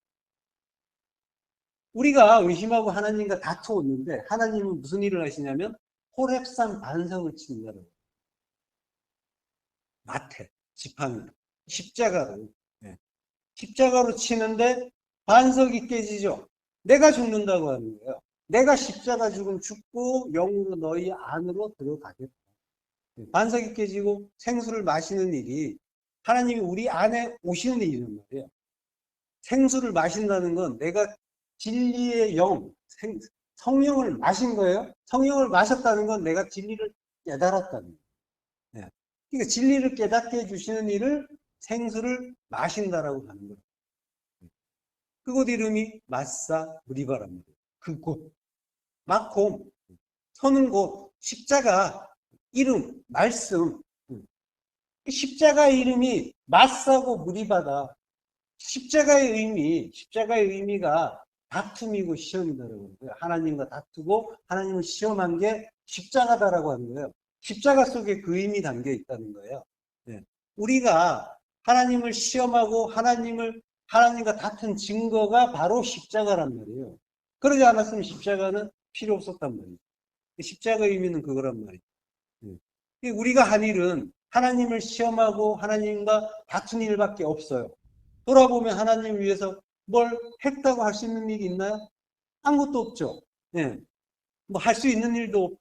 우리가 의심하고 하나님과 다투었는데 하나님은 무슨 일을 하시냐면 호렙산 반석을 친다라고. 마태, 지팡이, 십자가로. 네. 십자가로 치는데 반석이 깨지죠. 내가 죽는다고 하는 거예요. 내가 십자가 죽고 영으로 너희 안으로 들어가겠다. 반석이 깨지고 생수를 마시는 일이 하나님이 우리 안에 오시는 일이란 말이에요. 생수를 마신다는 건 내가 진리의 영, 성령을 마신 거예요. 성령을 마셨다는 건 내가 진리를 깨달았다는 거예요. 네. 그러니까 진리를 깨닫게 해주시는 일을 생수를 마신다라고 하는 거예요. 그곳 이름이 마사 무리바랍니다. 그곳, 마콤, 서는 곳, 십자가, 이름, 말씀. 십자가의 이름이 마사고 무리바다. 십자가의 의미가 다툼이고 시험이다라고 하는 거예요. 하나님과 다투고 하나님을 시험한 게 십자가다라고 하는 거예요. 십자가 속에 그 힘이 담겨 있다는 거예요. 예. 우리가 하나님을 시험하고 하나님과 다툰 증거가 바로 십자가란 말이에요. 그러지 않았으면 십자가는 필요 없었단 말이에요. 십자가의 의미는 그거란 말이에요. 예. 우리가 한 일은 하나님을 시험하고 하나님과 다툰 일밖에 없어요. 돌아보면 하나님 위해서 뭘 했다고 할 수 있는 일이 있나요? 아무것도 없죠. 예. 뭐 할 수 있는 일도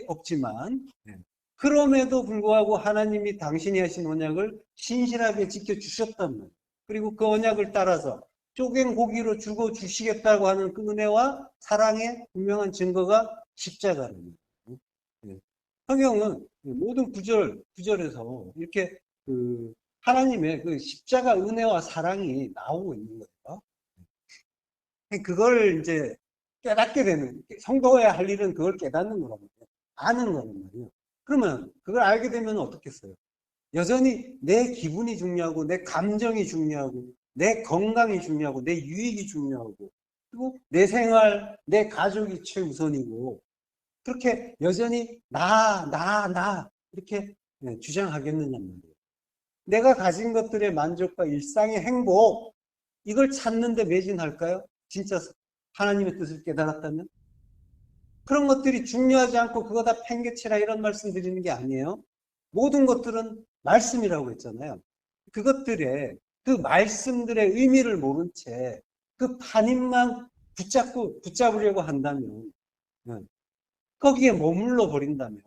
없지만, 예. 그럼에도 불구하고 하나님이 당신이 하신 언약을 신실하게 지켜주셨단 말이에요. 그리고 그 언약을 따라서 쪼갠 고기로 주고 주시겠다고 하는 그 은혜와 사랑의 분명한 증거가 십자가라는 거예요. 예. 성경은 모든 구절에서 이렇게 그 하나님의 그 십자가 은혜와 사랑이 나오고 있는 거예요. 그걸 이제 깨닫게 되는, 성도해야 할 일은 그걸 깨닫는 거란 말이에요. 아는 거란 말이에요. 그러면 그걸 알게 되면 어떻겠어요? 여전히 내 기분이 중요하고, 내 감정이 중요하고, 내 건강이 중요하고, 내 유익이 중요하고, 그리고 내 생활, 내 가족이 최우선이고, 그렇게 여전히 이렇게 주장하겠느냐 말이에요. 내가 가진 것들의 만족과 일상의 행복, 이걸 찾는데 매진할까요? 진짜 하나님의 뜻을 깨달았다면? 그런 것들이 중요하지 않고 그거 다 팽개치라 이런 말씀 드리는 게 아니에요. 모든 것들은 말씀이라고 했잖아요. 그것들의 그 말씀들의 의미를 모른 채 그 판임만 붙잡으려고 한다면, 거기에 머물러 버린다면,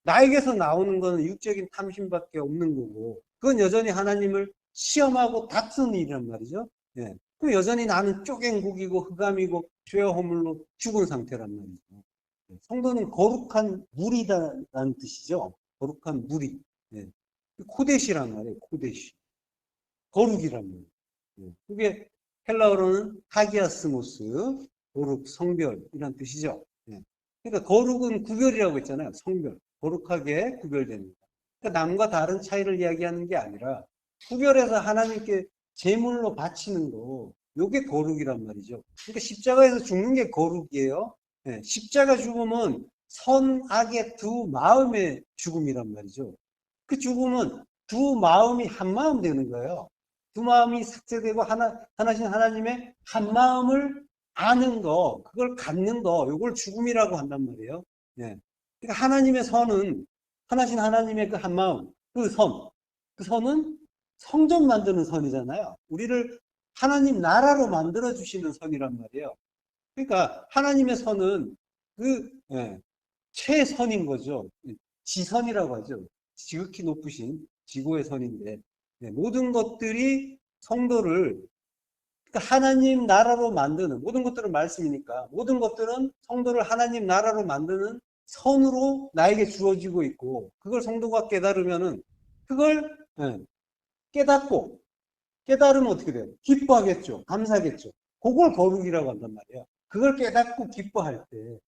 나에게서 나오는 것은 육적인 탐심밖에 없는 거고, 그건 여전히 하나님을 시험하고 다투는 일이란 말이죠. 예. 그럼 여전히 나는 쪼갠 국이고 흑암이고 죄와 허물로 죽은 상태란 말이죠. 성도는 거룩한 물이다라는 뜻이죠. 거룩한 물이. 예. 코데시란 말이에요. 코데시. 거룩이란 말이에요. 예. 그게 헬라어로는 하기아스모스, 거룩, 성별이란 뜻이죠. 예. 그러니까 거룩은 구별이라고 했잖아요. 성별. 거룩하게 구별됩니다. 그러니까 남과 다른 차이를 이야기하는 게 아니라 구별해서 하나님께 제물로 바치는 거, 요게 거룩이란 말이죠. 그러니까 십자가에서 죽는 게 거룩이에요. 네, 십자가 죽음은 선악의 두 마음의 죽음이란 말이죠. 그 죽음은 두 마음이 한 마음 되는 거예요. 두 마음이 삭제되고 하나신 하나님의 한 마음을 아는 거, 그걸 갖는 거, 요걸 죽음이라고 한단 말이에요. 네. 그러니까 하나님의 선은 하나신 하나님의 그 한 마음, 그 선은 성전 만드는 선이잖아요. 우리를 하나님 나라로 만들어 주시는 선이란 말이에요. 그러니까 하나님의 선은 그 최선인 거죠. 지선이라고 하죠. 지극히 높으신 지고의 선인데, 모든 것들이 성도를, 그러니까 하나님 나라로 만드는, 모든 것들은 말씀이니까 모든 것들은 성도를 하나님 나라로 만드는 선으로 나에게 주어지고 있고, 그걸 성도가 깨달으면은 그걸 깨달으면 어떻게 돼요? 기뻐하겠죠. 감사하겠죠. 그걸 거룩이라고 한단 말이에요. 그걸 깨닫고 기뻐할 때,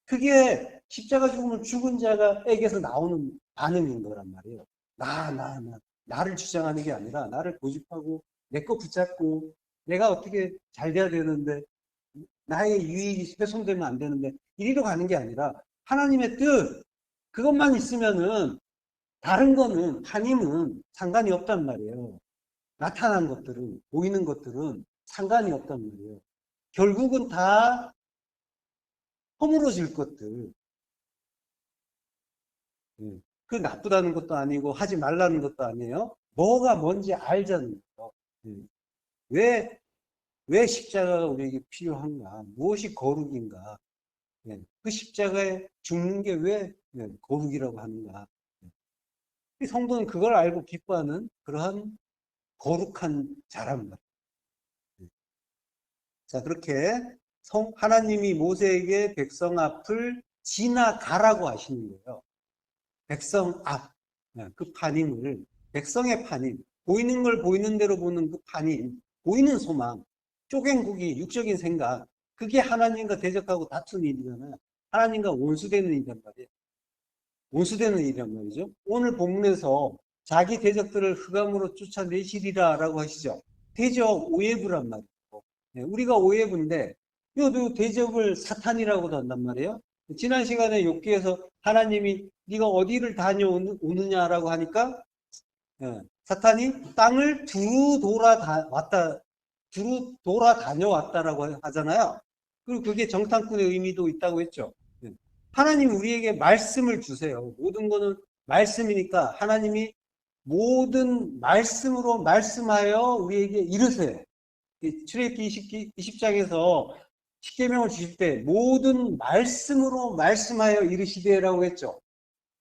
그게 십자가 죽으면 죽은 자가에게서 나오는 반응인 거란 말이에요. 나를 주장하는 게 아니라 나를 고집하고 내 거 붙잡고 내가 어떻게 잘 돼야 되는데 나의 유익이 훼손되면 안 되는데 이리로 가는 게 아니라 하나님의 뜻, 그것만 있으면은 다른 거는 한임은 상관이 없단 말이에요. 나타난 것들은, 보이는 것들은 상관이 없단 말이에요. 결국은 다 허물어질 것들. 그 나쁘다는 것도 아니고 하지 말라는 것도 아니에요. 뭐가 뭔지 알자는 거죠. 왜 십자가가 우리에게 필요한가? 무엇이 거룩인가? 그 십자가에 죽는 게 왜 거룩이라고 하는가? 성도는 그걸 알고 기뻐하는 그러한 거룩한 자란 말이에요. 자, 그렇게 하나님이 모세에게 백성 앞을 지나가라고 하시는 거예요. 백성 앞, 그 판임을, 백성의 판임, 보이는 걸 보이는 대로 보는 그 판임, 보이는 소망, 쪼갠 국이 육적인 생각, 그게 하나님과 대적하고 다투는 일이잖아요. 하나님과 원수되는 일이란 말이에요. 원수되는 일이란 말이죠. 오늘 본문에서 자기 대적들을 흑암으로 쫓아내시리라 라고 하시죠. 대적 오해부란 말이에요. 우리가 오해부인데, 이 대적을 사탄이라고도 한단 말이에요. 지난 시간에 욥기에서 하나님이 네가 어디를 다녀오느냐라고 하니까 사탄이 땅을 두루 돌아다녀왔다라고 하잖아요. 그리고 그게 정탐꾼의 의미도 있다고 했죠. 하나님 우리에게 말씀을 주세요. 모든 거는 말씀이니까 하나님이 모든 말씀으로 말씀하여 우리에게 이르세요. 출애굽기 20장에서 십계명을 주실 때 모든 말씀으로 말씀하여 이르시되라고 했죠.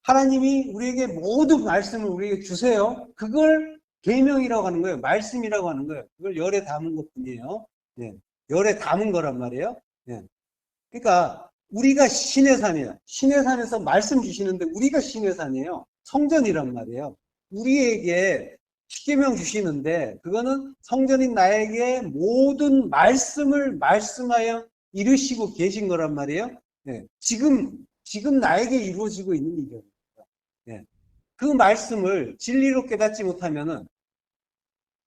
하나님이 우리에게 모든 말씀을 우리에게 주세요. 그걸 계명이라고 하는 거예요. 말씀이라고 하는 거예요. 그걸 열에 담은 것뿐이에요. 예, 열에 담은 거란 말이에요. 예. 그러니까 우리가 신의 산이에요. 신의 산에서 말씀 주시는데 우리가 신의 산이에요. 성전이란 말이에요. 우리에게 십계명 주시는데 그거는 성전인 나에게 모든 말씀을 말씀하여 이루시고 계신 거란 말이에요. 예. 지금 나에게 이루어지고 있는 일이에요. 예. 그 말씀을 진리로 깨닫지 못하면은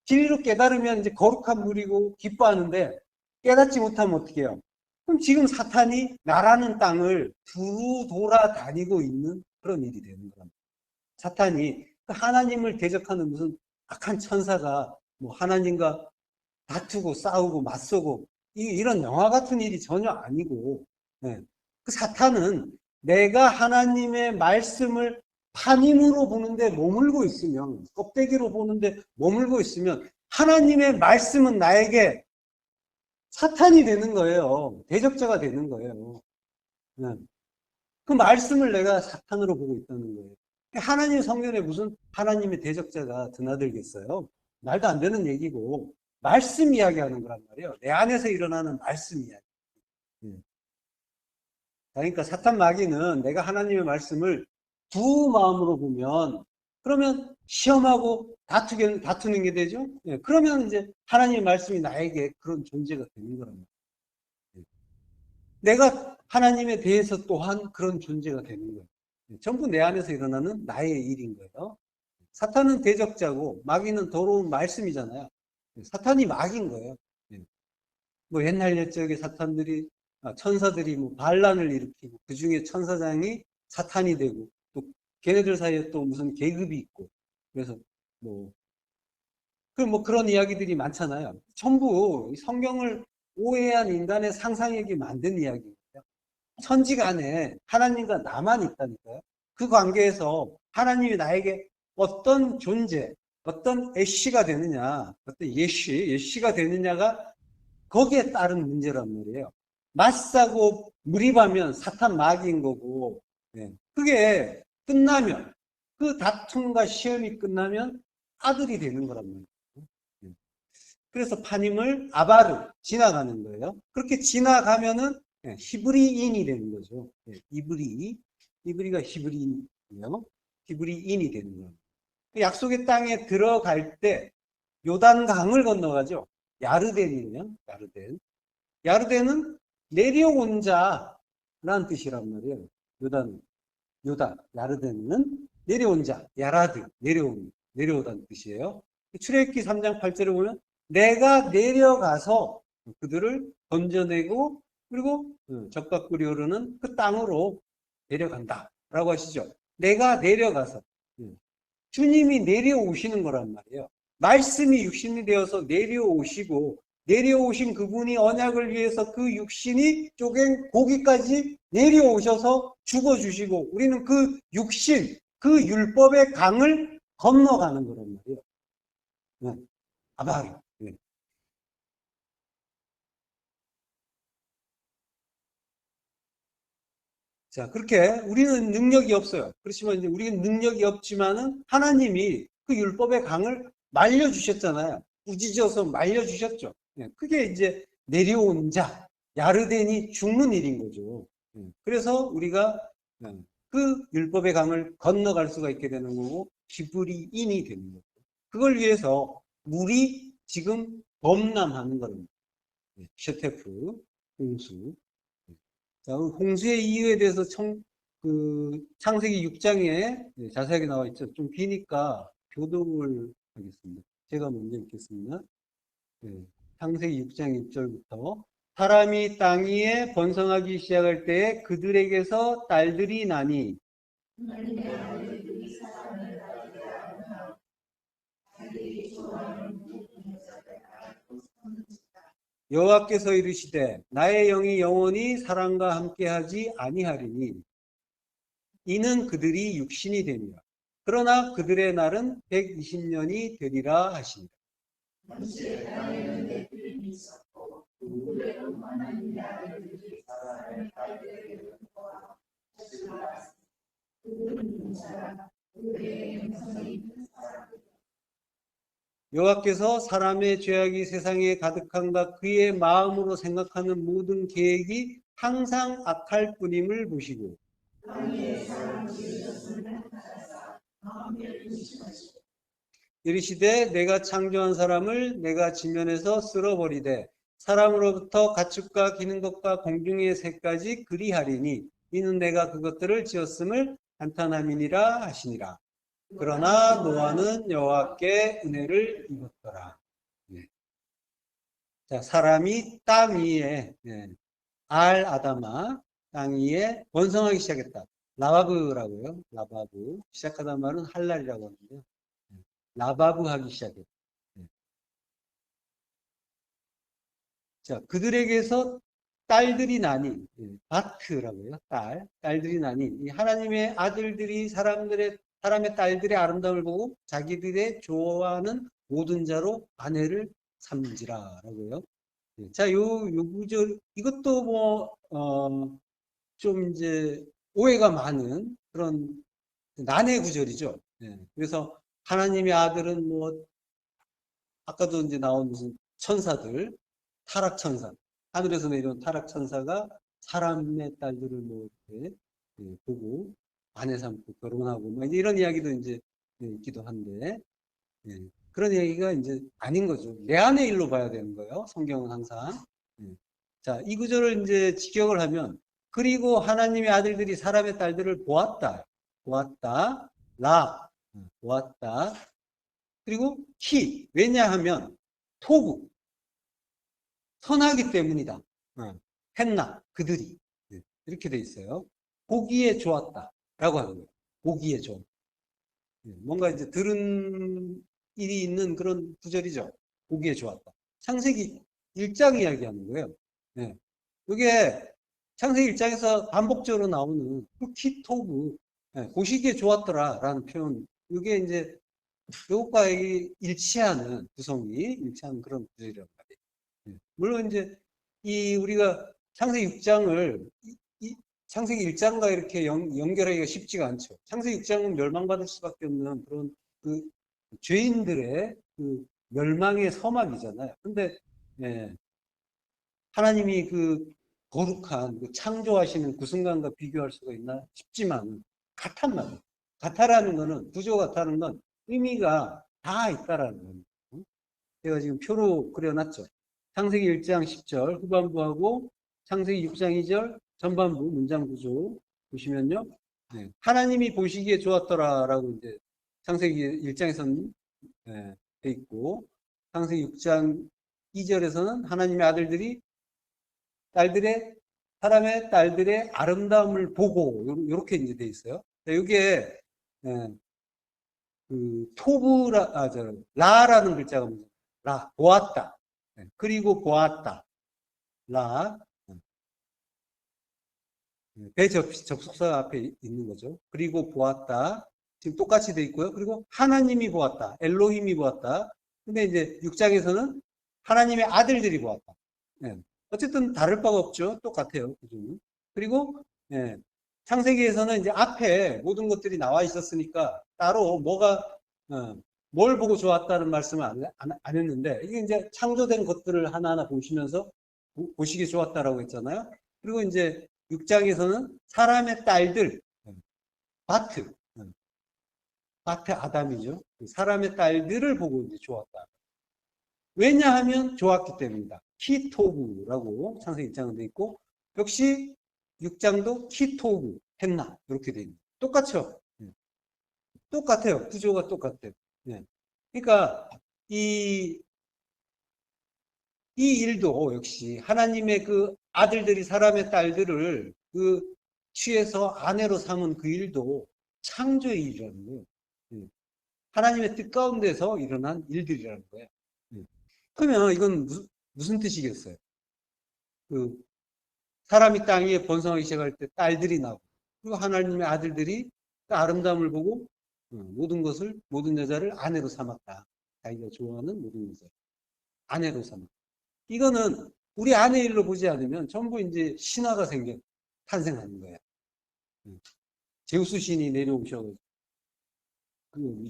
진리로 깨달으면 이제 거룩한 물이고 기뻐하는데 깨닫지 못하면 어떻게 해요? 그럼 지금 사탄이 나라는 땅을 두루 돌아다니고 있는 그런 일이 되는 겁니다. 사탄이 하나님을 대적하는 무슨 악한 천사가 뭐 하나님과 다투고 싸우고 맞서고 이런 영화 같은 일이 전혀 아니고 그 사탄은 내가 하나님의 말씀을 판임으로 보는데 머물고 있으면 껍데기로 보는데 머물고 있으면 하나님의 말씀은 나에게 사탄이 되는 거예요. 대적자가 되는 거예요. 그 말씀을 내가 사탄으로 보고 있다는 거예요. 하나님 성전에 무슨 하나님의 대적자가 드나들겠어요? 말도 안 되는 얘기고 말씀 이야기하는 거란 말이에요. 내 안에서 일어나는 말씀 이야기. 그러니까 사탄 마귀는 내가 하나님의 말씀을 두 마음으로 보면 그러면 시험하고 다투는 게 되죠. 그러면 이제 하나님의 말씀이 나에게 그런 존재가 되는 거랍니다. 내가 하나님에 대해서 또한 그런 존재가 되는 거예요. 전부 내 안에서 일어나는 나의 일인 거예요. 사탄은 대적자고 마귀는 더러운 말씀이잖아요. 사탄이 마귀인 거예요. 뭐 옛날 옛적에 천사들이 뭐 반란을 일으키고 그 중에 천사장이 사탄이 되고 또 걔네들 사이에 또 무슨 계급이 있고 그래서 뭐 그런 이야기들이 많잖아요. 전부 성경을 오해한 인간의 상상에게 만든 이야기예요. 천지간에 하나님과 나만 있다니까요. 그 관계에서 하나님이 나에게 어떤 존재, 어떤 애쉬가 되느냐, 어떤 예쉬가 되느냐가 거기에 따른 문제란 말이에요. 맞싸고 무립하면 사탄 마귀인 거고, 그게 끝나면, 그 다툼과 시험이 끝나면 아들이 되는 거란 말이에요. 그래서 판임을 아바르, 지나가는 거예요. 그렇게 지나가면은 히브리인이 되는 거죠. 이브리가 히브리인이요. 히브리인이 되는 거예요. 약속의 땅에 들어갈 때 요단강을 건너가죠. 야르덴이에요. 야르덴은 내려온 자라는 뜻이란 말이에요. 야르덴은 내려온 자, 야라드, 내려오다는 뜻이에요. 출애굽기 3장 8절에 보면 내가 내려가서 그들을 건져내고 그리고 적과 꿀이 흐르는 그 땅으로 내려간다 라고 하시죠. 내가 내려가서 주님이 내려오시는 거란 말이에요. 말씀이 육신이 되어서 내려오신 그분이 언약을 위해서 그 육신이 쪼갠 고기까지 내려오셔서 죽어주시고 우리는 그 육신, 그 율법의 강을 건너가는 거란 말이에요. 아바르. 자, 그렇게 우리는 능력이 없어요. 그렇지만 이제 우리는 능력이 없지만은 하나님이 그 율법의 강을 말려주셨잖아요. 부지져서 말려주셨죠. 그게 이제 내려온 자, 야르덴이 죽는 일인 거죠. 그래서 우리가 그 율법의 강을 건너갈 수가 있게 되는 거고, 기브리인이 되는 거죠. 그걸 위해서 물이 지금 범람하는 겁니다. 셰테프, 홍수. 자, 홍수의 이유에 대해서 창세기 6장에 자세하게 나와 있죠. 좀 기니까 교독을 하겠습니다. 제가 먼저 읽겠습니다. 창세기 6장 1절부터 사람이 땅 위에 번성하기 시작할 때에 그들에게서 딸들이 나니 여호와께서 이르시되 나의 영이 영원히 사람과 함께하지 아니하리니 이는 그들이 육신이 되니라. 그러나 그들의 날은 120년이 되리라 하시니라. 여호와께서 사람의 죄악이 세상에 가득한가 그의 마음으로 생각하는 모든 계획이 항상 악할 뿐임을 보시고 이르시되 내가 창조한 사람을 내가 지면에서 쓸어버리되 사람으로부터 가축과 기는 것과 공중의 새까지 그리하리니 이는 내가 그것들을 지었음을 한탄함이니라 하시니라. 그러나 노아는 여호와께 은혜를 입었더라. 네. 자, 사람이 땅 위에 알 아다마 땅 위에 번성하기 시작했다. 라바브라고요. 라바브. 시작하다 말은 할랄이라고 하는데요. 라바브 하기 시작했다. 자, 그들에게서 딸들이 나니, 바트라고요. 딸들이 나니, 이 하나님의 아들들이 사람의 딸들의 아름다움을 보고 자기들의 좋아하는 모든 자로 아내를 삼지라라고요. 자, 요 구절, 이것도 좀 이제 오해가 많은 그런 난해 구절이죠. 그래서 하나님의 아들은 아까도 이제 나온 무슨 천사들, 타락천사, 하늘에서 내려온 타락천사가 사람의 딸들을 이렇게 보고 아내 삼고 결혼하고 이제 이런 이야기도 이제 있기도 한데 그런 이야기가 이제 아닌 거죠. 내 아내 일로 봐야 되는 거예요. 성경은 항상. 자, 이 구절을 이제 직역을 하면 그리고 하나님의 아들들이 사람의 딸들을 보았다. 보았다. 보았다. 그리고 왜냐하면 토부 선하기 때문이다. 했나 그들이 이렇게 돼 있어요. 보기에 좋았다라고 하는 거예요. 보기에 좋. 뭔가 이제 들은 일이 있는 그런 구절이죠. 보기에 좋았다. 창세기 1장 이야기하는 거예요. 이게 창세기 1장에서 반복적으로 나오는 키토브 보시기에 좋았더라라는 표현. 이게 이제 이것과 일치하는 구성이 일치하는 그런 구절이란 말이에요. 물론 이제 우리가 창세기 6장을 창세기 1장과 이렇게 연결하기가 쉽지가 않죠. 창세기 6장은 멸망받을 수밖에 없는 그런 그 죄인들의 그 멸망의 서막이잖아요. 근데 하나님이 그 거룩한 그 창조하시는 그 순간과 비교할 수가 있나 싶지만 같단 말이에요. 같다라는 거는 구조 같다는 건 의미가 다 있다라는 겁니다. 제가 지금 표로 그려놨죠. 창세기 1장 10절 후반부하고 창세기 6장 2절 전반부 문장 구조 보시면요. 하나님이 보시기에 좋았더라라고 이제 창세기 1장에서는 돼 있고 창세기 6장 2절에서는 하나님의 아들들이 사람의 딸들의 아름다움을 보고 이렇게 이제 돼 있어요. 이게 그 라라는 글자가 뭐죠? 보았다. 그리고 보았다. 라. 접속사 앞에 있는 거죠. 그리고 보았다. 지금 똑같이 돼 있고요. 그리고 하나님이 보았다. 엘로힘이 보았다. 근데 이제 6장에서는 하나님의 아들들이 보았다. 어쨌든 다를 바가 없죠. 똑같아요. 그리고 창세기에서는 이제 앞에 모든 것들이 나와 있었으니까 따로 뭘 보고 좋았다는 말씀을 안 했는데 이게 이제 창조된 것들을 하나하나 보시면서 보시기 좋았다라고 했잖아요. 그리고 이제 6장에서는 사람의 딸들 바트 아담이죠. 사람의 딸들을 보고 이제 좋았다. 왜냐하면 좋았기 때문이다. 키토브라고 창세기 1장은 돼 있고 역시 6장도 키토브 했나 이렇게 돼 있는. 똑같죠. 똑같아요. 구조가 똑같아요. 그러니까 이 이 일도 역시 하나님의 그 아들들이 사람의 딸들을 그 취해서 아내로 삼은 그 일도 창조의 일이라는 거예요. 예. 하나님의 뜻 가운데서 일어난 일들이라는 거예요. 예. 그러면 이건 무슨 뜻이겠어요? 그 사람이 땅 위에 번성하기 시작할 때 딸들이 나고, 그리고 하나님의 아들들이 그 아름다움을 보고 모든 여자를 아내로 삼았다. 자기가 좋아하는 모든 여자를 아내로 삼았다. 이거는 우리 아내 일로 보지 않으면 전부 이제 신화가 탄생하는 거예요. 제우스 신이 내려오셔서 그,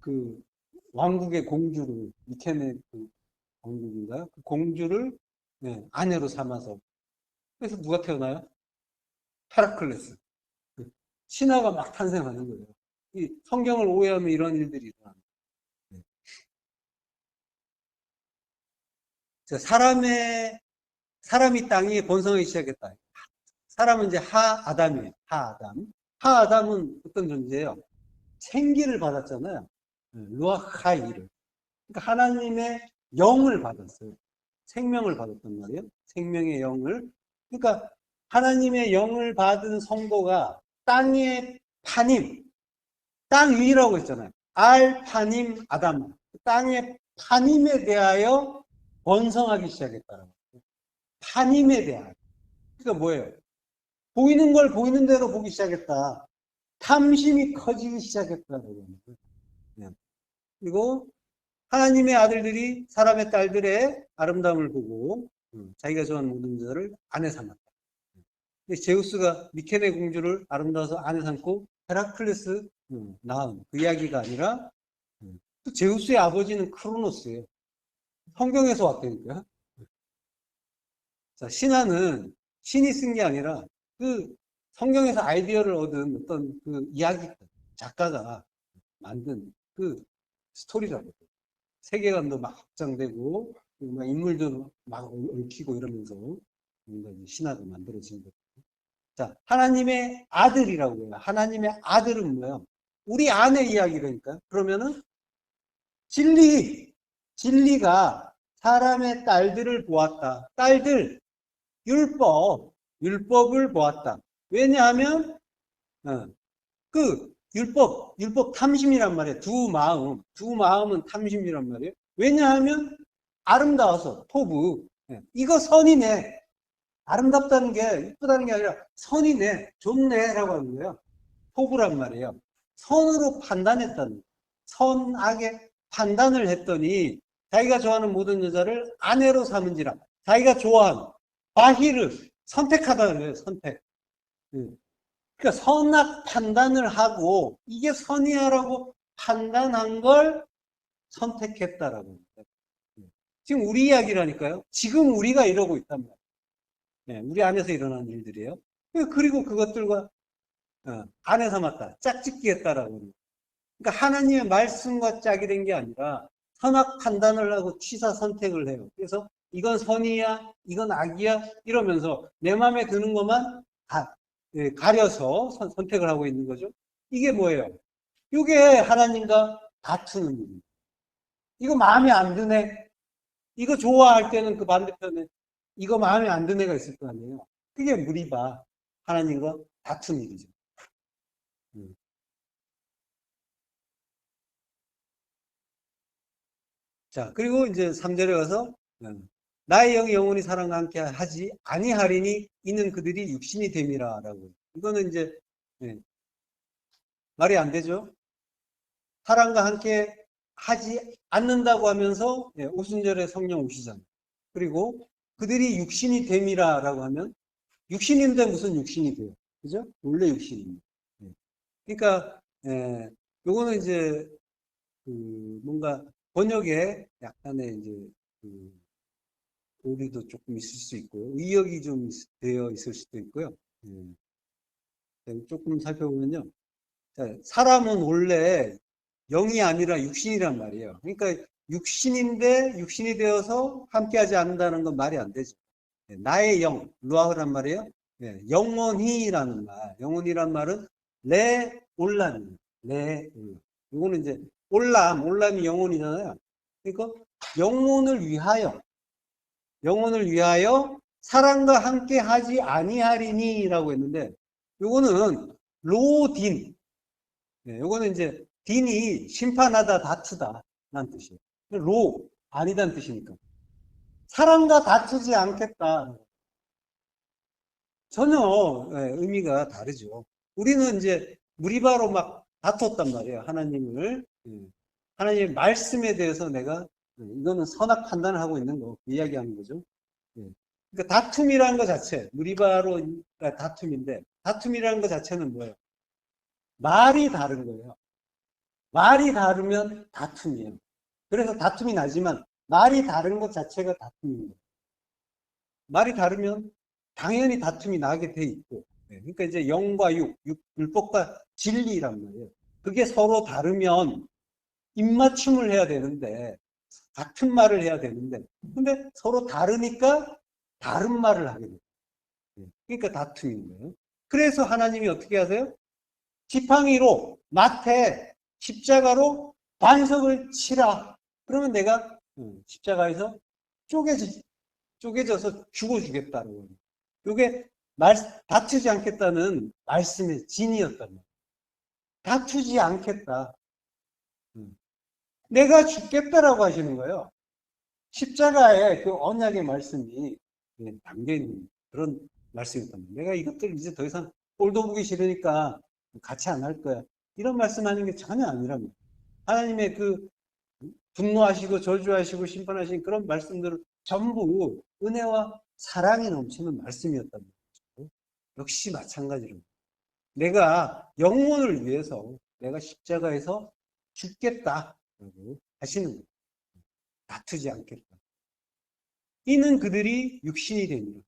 그 왕국의 공주를 미케네 그 왕국인가요? 그 공주를 아내로 삼아서 그래서 누가 태어나요? 헤라클레스. 신화가 막 탄생하는 거예요. 이 성경을 오해하면 이런 일들이 일어납니다. 사람이 땅 위에 번성하기 시작했다. 사람은 이제 하아담이에요. 하아담. 하아담은 어떤 존재예요? 생기를 받았잖아요. 루아하이를. 그러니까 하나님의 영을 받았어요. 생명을 받았단 말이에요. 생명의 영을. 그러니까 하나님의 영을 받은 성도가 땅의 파님, 땅 위라고 했잖아요. 알파님 아담. 땅의 파님에 대하여 번성하기 시작했다는 거예요. 파님에 대하여. 그러니까 뭐예요? 보이는 걸 보이는 대로 보기 시작했다. 탐심이 커지기 시작했다는 거예요. 그리고 하나님의 아들들이 사람의 딸들의 아름다움을 보고 자기가 좋아하는 모든 여자를 아내 삼았다. 제우스가 미케네 공주를 아름다워서 아내 삼고 헤라클레스 낳은 그 이야기가 아니라 또 제우스의 아버지는 크로노스예요. 성경에서 왔다니까요. 자, 신화는 신이 쓴 게 아니라 그 성경에서 아이디어를 얻은 어떤 그 이야기 작가가 만든 그 스토리라고. 세계관도 막 확장되고 막 인물도 막 얽히고 이러면서 뭔가 신화가 만들어진 거예요. 자, 하나님의 아들이라고 해요. 하나님의 아들은 뭐예요? 우리 아내 이야기라니까. 그러면은 진리가 사람의 딸들을 보았다. 딸들, 율법을 보았다. 왜냐하면 그 율법 탐심이란 말이에요. 두 마음은 탐심이란 말이에요. 왜냐하면 아름다워서 토부. 이거 선이네. 아름답다는 게 이쁘다는 게 아니라 선이네, 좋네라고 하는 거예요. 토부란 말이에요. 선으로 판단했다는 거예요. 선악의 판단을 했더니 자기가 좋아하는 모든 여자를 아내로 삼은지라. 자기가 좋아하는 바히를 선택하다는 거예요. 선택. 그러니까 선악 판단을 하고 이게 선이야라고 판단한 걸 선택했다라고 합니다. 지금 우리 이야기라니까요. 지금 우리가 이러고 있단 말이에요. 우리 안에서 일어나는 일들이에요. 그리고 그것들과 아내 삼았다. 짝짓기 했다라고. 그러니까 하나님의 말씀과 짝이 된 게 아니라 선악 판단을 하고 취사 선택을 해요. 그래서 이건 선이야, 이건 악이야 이러면서 내 마음에 드는 것만 가려서 선택을 하고 있는 거죠. 이게 뭐예요? 이게 하나님과 다투는 일입니다. 이거 마음에 안 드네. 이거 좋아할 때는 그 반대편에 이거 마음에 안 드는 애가 있을 거 아니에요. 그게 무리바 하나님과 다투는 일이죠. 자, 그리고 이제 3절에 가서 나의 영이 영원히 사랑과 함께 하지 아니하리니 이는 그들이 육신이 됨이라라고. 이거는 이제 말이 안 되죠. 사랑과 함께 하지 않는다고 하면서 오순절에 성령 오시잖아요. 그리고 그들이 육신이 됨이라라고 하면 육신인데 무슨 육신이 돼요? 그죠? 원래 육신입니다. 그러니까 요거는 이제 뭔가 번역에 약간의 이제 오류도 조금 있을 수 있고요. 의역이 좀 되어 있을 수도 있고요. 조금 살펴보면요. 사람은 원래 영이 아니라 육신이란 말이에요. 그러니까 육신인데 육신이 되어서 함께하지 않는다는 건 말이 안 되죠. 나의 영, 루아흐란 말이에요. 영원히라는 말. 영원히란 말은 레올람, 레올람. 이거는 이제 올람이 영혼이잖아요. 그러니까 영혼을 위하여 영혼을 위하여 사랑과 함께 하지 아니하리니 라고 했는데, 요거는 로딘. 네, 요거는 이제 딘이 심판하다, 다투다 라는 뜻이에요. 로, 아니다는 뜻이니까. 사랑과 다투지 않겠다. 전혀 의미가 다르죠. 우리는 이제 무리바로 막 다퉜단 말이에요. 하나님을. 하나님의 말씀에 대해서 내가 이거는 선악 판단을 하고 있는 거 이야기하는 거죠. 그러니까 다툼이라는 것 자체, 무리바로 다툼인데, 다툼이라는 것 자체는 뭐예요? 말이 다른 거예요. 말이 다르면 다툼이에요. 그래서 다툼이 나지만 말이 다른 것 자체가 다툼입니다. 말이 다르면 당연히 다툼이 나게 돼 있고, 그러니까 이제 영과 율법과 진리란 말이에요. 그게 서로 다르면 입맞춤을 해야 되는데, 같은 말을 해야 되는데, 근데 서로 다르니까 다른 말을 하게 돼요. 그러니까 다툼인 거예요. 그래서 하나님이 어떻게 하세요? 지팡이로, 마태, 십자가로 반석을 치라. 그러면 내가 십자가에서 쪼개져서 죽어주겠다는 거예요. 이게 다투지 않겠다는 말씀의 진이었단 말이에요. 다투지 않겠다. 내가 죽겠다라고 하시는 거예요. 십자가에 그 언약의 말씀이 담겨있는 그런 말씀이었단 말이에요. 내가 이것들 이제 더 이상 꼴도 보기 싫으니까 같이 안 할 거야. 이런 말씀하는 게 전혀 아니랍니다. 하나님의 그 분노하시고 저주하시고 심판하신 그런 말씀들은 전부 은혜와 사랑이 넘치는 말씀이었단 말이죠. 역시 마찬가지로 내가 영혼을 위해서 내가 십자가에서 죽겠다라고 하시는 거예요. 다투지 않겠다. 이는 그들이 육신이 됩니다.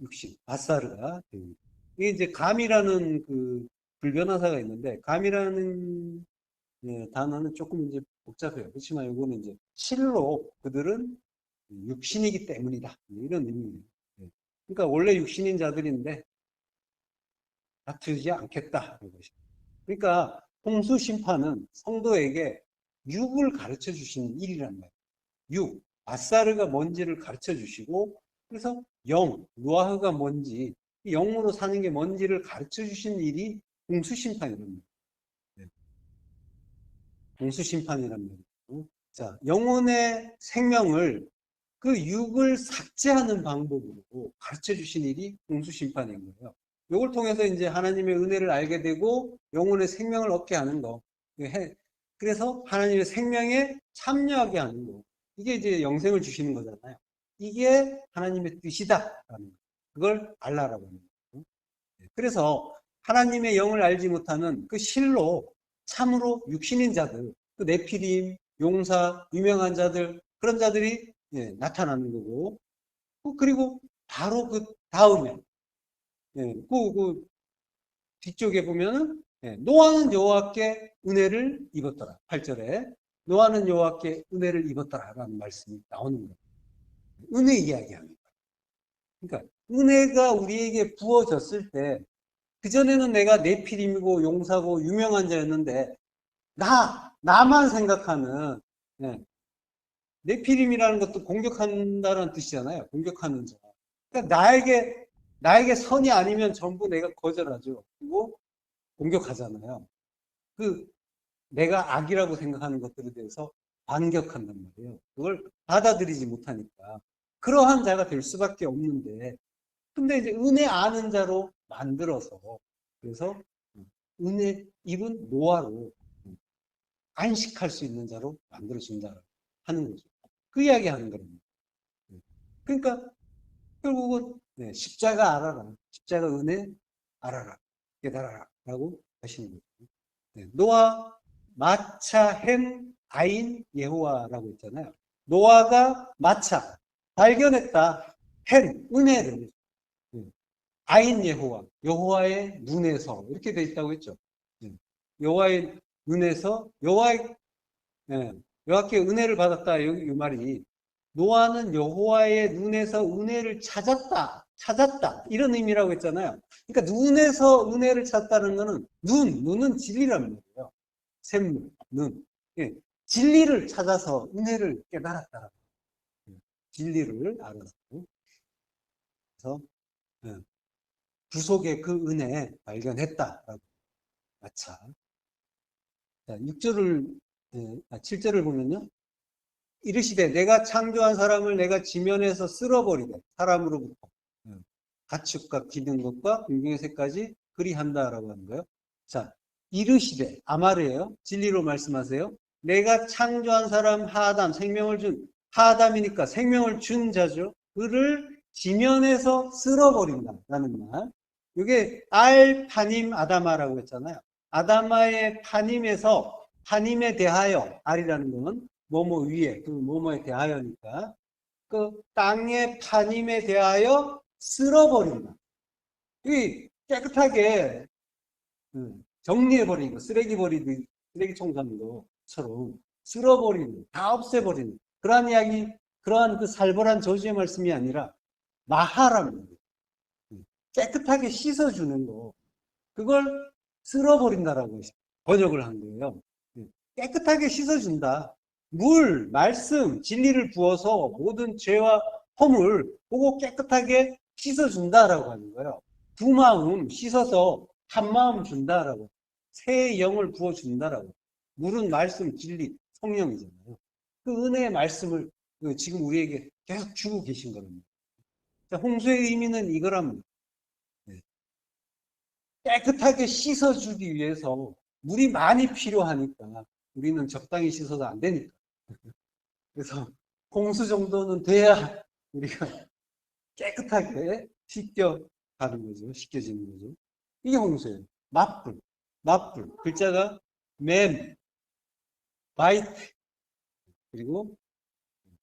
육신, 바사르가 됩니다. 이게 이제 감이라는 그 불변화사가 있는데, 감이라는 단어는 조금 이제 복잡해요. 그렇지만 이거는 이제 실로 그들은 육신이기 때문이다. 이런 의미예요. 그러니까 원래 육신인 자들인데 다투지 않겠다. 그러니까 홍수 심판은 성도에게 육을 가르쳐 주시는 일이란 말이에요. 육, 아사르가 뭔지를 가르쳐 주시고, 그래서 영, 루아흐가 뭔지, 영으로 사는 게 뭔지를 가르쳐 주신 일이 홍수심판이란 말이에요. 홍수심판이란 말이에요. 자, 영혼의 생명을 그 육을 삭제하는 방법으로 가르쳐 주신 일이 홍수심판인 거예요. 이걸 통해서 이제 하나님의 은혜를 알게 되고 영혼의 생명을 얻게 하는 거. 그래서 하나님의 생명에 참여하게 하는 거. 이게 이제 영생을 주시는 거잖아요. 이게 하나님의 뜻이다라는 거. 그걸 알라라고 하는 거예요. 그래서 하나님의 영을 알지 못하는 그 실로 참으로 육신인 자들, 그 네피림, 용사, 유명한 자들, 그런 자들이 나타나는 거고, 그리고 바로 그 다음에 그 뒤쪽에 보면은 노아는 여호와께 은혜를 입었더라. 8절에 노아는 여호와께 은혜를 입었더라라는 말씀이 나오는 거예요. 은혜 이야기합니다. 그러니까 은혜가 우리에게 부어졌을 때 그전에는 내가 네피림이고 용사고 유명한 자였는데 나만 생각하는 네피림이라는 것도 공격한다는 뜻이잖아요. 공격하는 자. 그러니까 나에게 선이 아니면 전부 내가 거절하죠. 그리고 공격하잖아요. 내가 악이라고 생각하는 것들에 대해서 반격한단 말이에요. 그걸 받아들이지 못하니까. 그러한 자가 될 수밖에 없는데, 근데 이제 은혜 아는 자로 만들어서, 그래서 은혜 입은 노아로 안식할 수 있는 자로 만들어준다 하는 거죠. 그 이야기 하는 겁니다. 그러니까, 결국은, 십자가 알아라. 십자가 은혜 알아라. 깨달아라. 라고 하시는 거죠. 노아, 마차, 햄, 아인, 여호와라고 있잖아요. 노아가 마차, 발견했다. 햄, 은혜를. 아인 여호와, 여호와의 눈에서 이렇게 돼 있다고 했죠. 여호와의 눈에서 여호와께 은혜를 받았다. 이 말이 노아는 여호와의 눈에서 은혜를 찾았다. 이런 의미라고 했잖아요. 그러니까 눈에서 은혜를 찾다는 것은 눈은 진리란 말이에요. 샘물, 눈. 진리를 찾아서 은혜를 깨달았다. 진리를 알아서. 그래서 구속의 그 은혜 발견했다라고. 아차. 자, 6절을, 7절을 보면요. 이르시되 내가 창조한 사람을 내가 지면에서 쓸어버리되 사람으로부터 가축과 기는 것과 공중의 새까지 그리한다라고 하는 거예요. 자, 이르시되 아말이에요. 진리로 말씀하세요. 내가 창조한 사람 하담, 생명을 준 하담이니까 생명을 준 자죠. 그를 지면에서 쓸어버린다라는 말. 이게 알 파님 아다마라고 했잖아요. 아다마의 파님에서 파님에 대하여 알이라는 건 뭐뭐 위에 그 뭐뭐에 대하여니까 그 땅의 파님에 대하여 쓸어버린다. 이 깨끗하게 정리해버리는 거, 쓰레기 버리듯, 쓰레기 청소하는 것처럼 쓸어버리는, 다 없애버리는, 그러한 이야기, 그러한 그 살벌한 저주의 말씀이 아니라, 마하라는 거. 깨끗하게 씻어주는 거. 그걸 쓸어버린다라고 번역을 한 거예요. 깨끗하게 씻어준다. 물, 말씀, 진리를 부어서 모든 죄와 허물, 그거 깨끗하게 씻어준다라고 하는 거예요. 두 마음 씻어서 한 마음 준다라고. 새 영을 부어준다라고. 물은 말씀, 진리, 성령이잖아요. 그 은혜의 말씀을 지금 우리에게 계속 주고 계신 겁니다. 홍수의 의미는 이거랍니다. 깨끗하게 씻어주기 위해서 물이 많이 필요하니까 우리는 적당히 씻어도 안 되니까. 그래서 홍수 정도는 돼야 우리가 깨끗하게 씻겨가는 거죠. 씻겨지는 거죠. 이게 홍수예요. 맞불. 맞불. 글자가 맴, 바이트, 그리고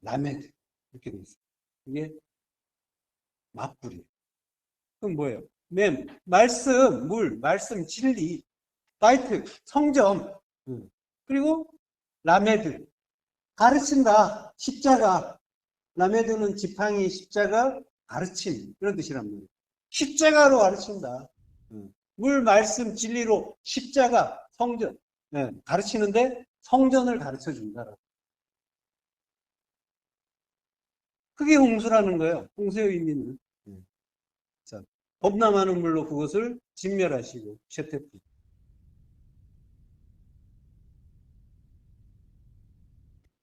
라메드. 이렇게 돼 있어요. 이게 맞불이에요. 그럼 뭐예요? 맴, 말씀, 물, 말씀, 진리, 바이트, 성점, 그리고 라메드, 가르친다, 십자가. 라메드는 지팡이, 십자가, 가르침, 이런 뜻이란 말이에요. 십자가로 가르친다. 물, 말씀, 진리로 십자가, 성전, 가르치는데 성전을 가르쳐 준다. 그게 홍수라는 거예요. 홍수의 의미는. 자, 범람하는 물로 그것을 진멸하시고, 셰테프.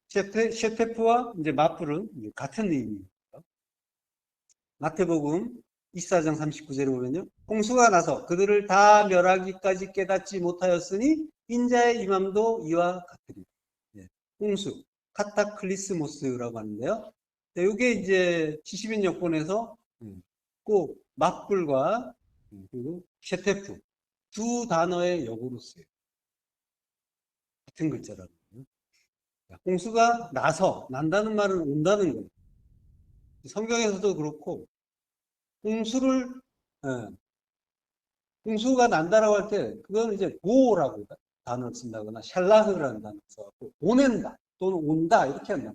셰테프와 이제 마풀은 같은 의미입니다. 마태복음 24장 39절에 보면요. 홍수가 나서 그들을 다 멸하기까지 깨닫지 못하였으니 인자의 임함도 이와 같으리라. 홍수, 카타클리스모스라고 하는데요. 이게 이제 70인 여권에서 꼭 맞불과 그리고 셰테프 두 단어의 역으로 쓰여요. 같은 글자라는 거예요. 홍수가 나서, 난다는 말은 온다는 거예요. 성경에서도 그렇고 홍수가 난다라고 할 때 그건 이제 고라고 단어를 쓴다거나 샬라흐라는 단어를 써갖고 보낸다 또는 온다 이렇게 한다.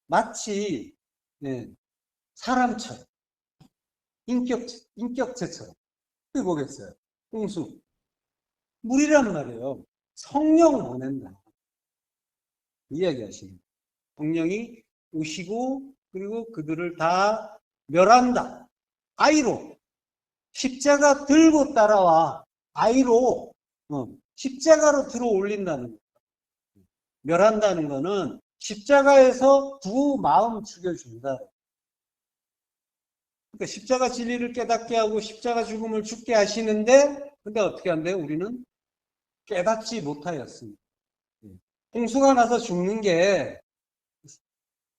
마치 사람처럼 인격체처럼. 그게 뭐겠어요? 홍수 물이란 말이에요. 성령 보낸다 이야기하시는 거예요. 성령이 오시고 그리고 그들을 다 멸한다. 아이로 십자가 들고 따라와. 아이로 십자가로 들어 올린다는 거예요. 멸한다는 거는 십자가에서 두 마음 죽여준다. 그러니까 십자가 진리를 깨닫게 하고 십자가 죽음을 죽게 하시는데 근데 어떻게 한대요? 우리는 깨닫지 못하였습니다. 홍수가 나서 죽는 게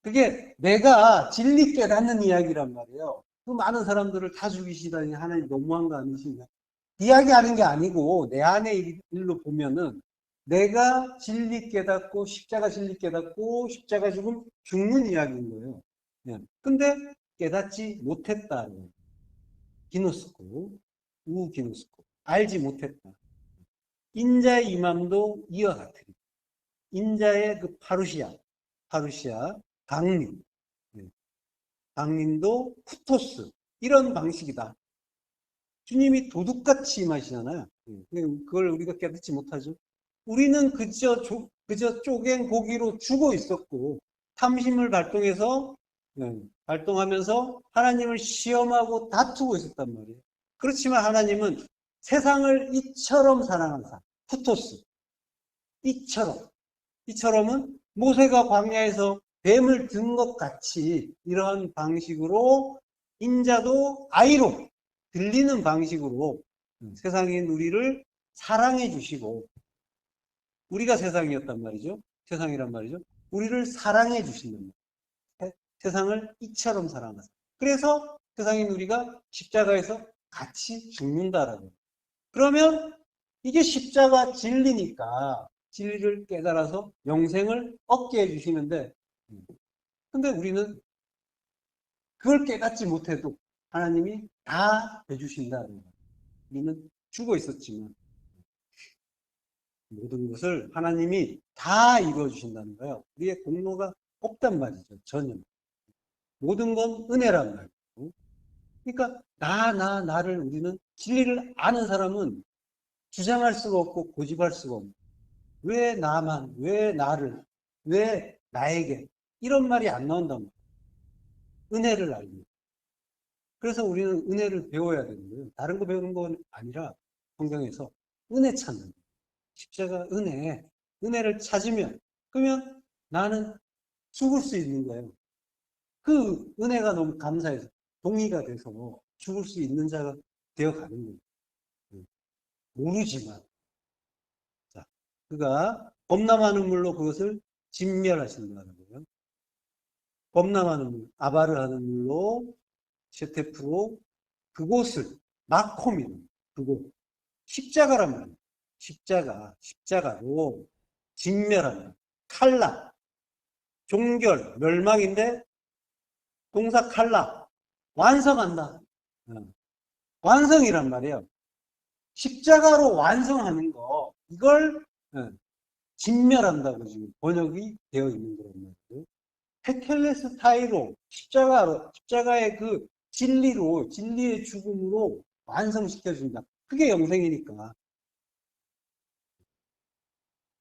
그게 내가 진리 깨닫는 이야기란 말이에요. 그 많은 사람들을 다 죽이시다니 하나님 너무한 거 아니신가? 이야기하는 게 아니고 내 안의 일로 보면은 내가 진리 깨닫고 십자가 진리 깨닫고 십자가 죽는 이야기인 거예요. 근데 깨닫지 못했다. 기노스코, 우기노스코. 알지 못했다. 인자의 임함도 이와 같으리. 인자의 그 파루시아, 강림, 강림도 쿠토스 이런 방식이다. 주님이 도둑같이 임하시잖아요. 그걸 우리가 깨닫지 못하죠. 우리는 그저 쪼갠 고기로 죽어 있었고 탐심을 발동해서 활동하면서 하나님을 시험하고 다투고 있었단 말이에요. 그렇지만 하나님은 세상을 이처럼 사랑한다. 후토스. 이처럼은 모세가 광야에서 뱀을 든 것 같이 이러한 방식으로 인자도 아이로 들리는 방식으로 세상인 우리를 사랑해 주시고 우리가 세상이었단 말이죠. 세상이란 말이죠. 우리를 사랑해 주신단 말이에요. 세상을 이처럼 사랑하사. 그래서 세상인 우리가 십자가에서 같이 죽는다라고. 그러면 이게 십자가 진리니까 진리를 깨달아서 영생을 얻게 해주시는데 근데 우리는 그걸 깨닫지 못해도 하나님이 다 해주신다는 거예요. 우리는 죽어 있었지만 모든 것을 하나님이 다 이루어주신다는 거예요. 우리의 공로가 없단 말이죠. 전혀. 모든 건 은혜란 말이에요. 그러니까 나를 우리는 진리를 아는 사람은 주장할 수가 없고 고집할 수가 없고 왜 나만, 왜 나를, 왜 나에게 이런 말이 안 나온단 말이에요. 은혜를 알고. 그래서 우리는 은혜를 배워야 되는 거예요. 다른 거 배우는 건 아니라 성경에서 은혜 찾는 거예요. 십자가 은혜를 찾으면 그러면 나는 죽을 수 있는 거예요. 그 은혜가 너무 감사해서 동의가 돼서 죽을 수 있는 자가 되어가는 거예요. 모르지만 자, 그가 범람하는 물로 그것을 진멸하신다고요. 범람하는 물, 아바르 하는 물로 셰테프로 그곳을 마코미는 그곳 십자가란 말이에요. 십자가로 진멸하는 칼라 종결 멸망인데 동사 칼라 완성한다. 완성이란 말이에요. 십자가로 완성하는 거 이걸 진멸한다고 지금 번역이 되어 있는 거란 말이에요. 테텔레스타이로 십자가의 그 진리의 죽음으로 완성시켜준다. 그게 영생이니까.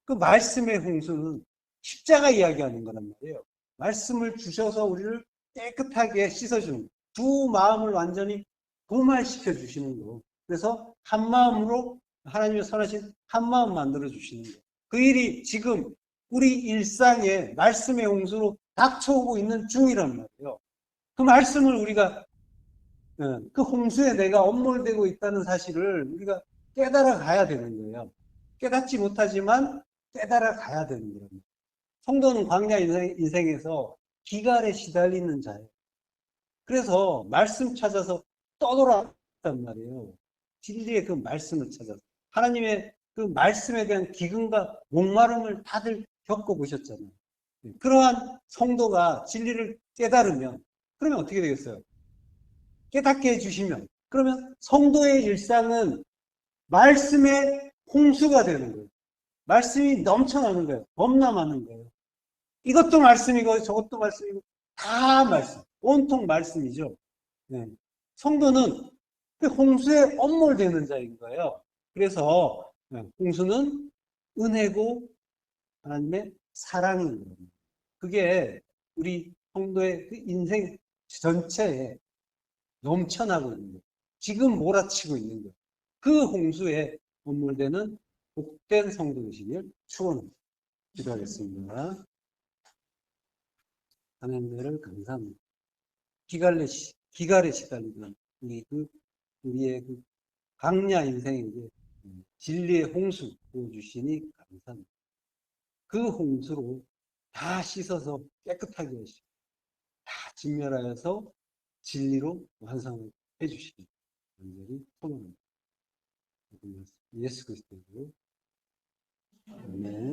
그 말씀의 홍수는 십자가 이야기하는 거란 말이에요. 말씀을 주셔서 우리를 깨끗하게 씻어주는 두 마음을 완전히 도말시켜 주시는 거. 그래서 한 마음으로 하나님의 선하신 한 마음 만들어 주시는 거. 그 일이 지금 우리 일상에 말씀의 홍수로 닥쳐오고 있는 중이란 말이에요. 그 말씀을 우리가 그 홍수에 내가 엄몰되고 있다는 사실을 우리가 깨달아 가야 되는 거예요. 깨닫지 못하지만 깨달아 가야 되는 거예요. 성도는 광야 인생에서 기갈에 시달리는 자예요. 그래서 말씀 찾아서 떠돌았단 말이에요. 진리의 그 말씀을 찾아서. 하나님의 그 말씀에 대한 기근과 목마름을 다들 겪어보셨잖아요. 그러한 성도가 진리를 깨달으면 그러면 어떻게 되겠어요? 깨닫게 해주시면 그러면 성도의 일상은 말씀의 홍수가 되는 거예요. 말씀이 넘쳐나는 거예요. 범람하는 거예요. 이것도 말씀이고 저것도 말씀이고 다 말씀. 온통 말씀이죠. 네. 성도는 그 홍수에 엄몰되는 자인 거예요. 그래서 홍수는 은혜고 하나님의 사랑인 거예요. 그게 우리 성도의 그 인생 전체에 넘쳐나고 있는 거예요. 지금 몰아치고 있는 거예요. 그 홍수에 엄몰되는 복된 성도 되시길 축원합니다. 기도하겠습니다. 하나님 은혜를 감사합니다. 기갈에 시달리던 우리의 그 강야 인생에게 진리의 홍수 부어주시니 감사합니다. 그 홍수로 다 씻어서 깨끗하게 하시고 다 진멸하여서 진리로 완성을 해주시니 간절히 소망합니다. 예수 그리스도로 아멘.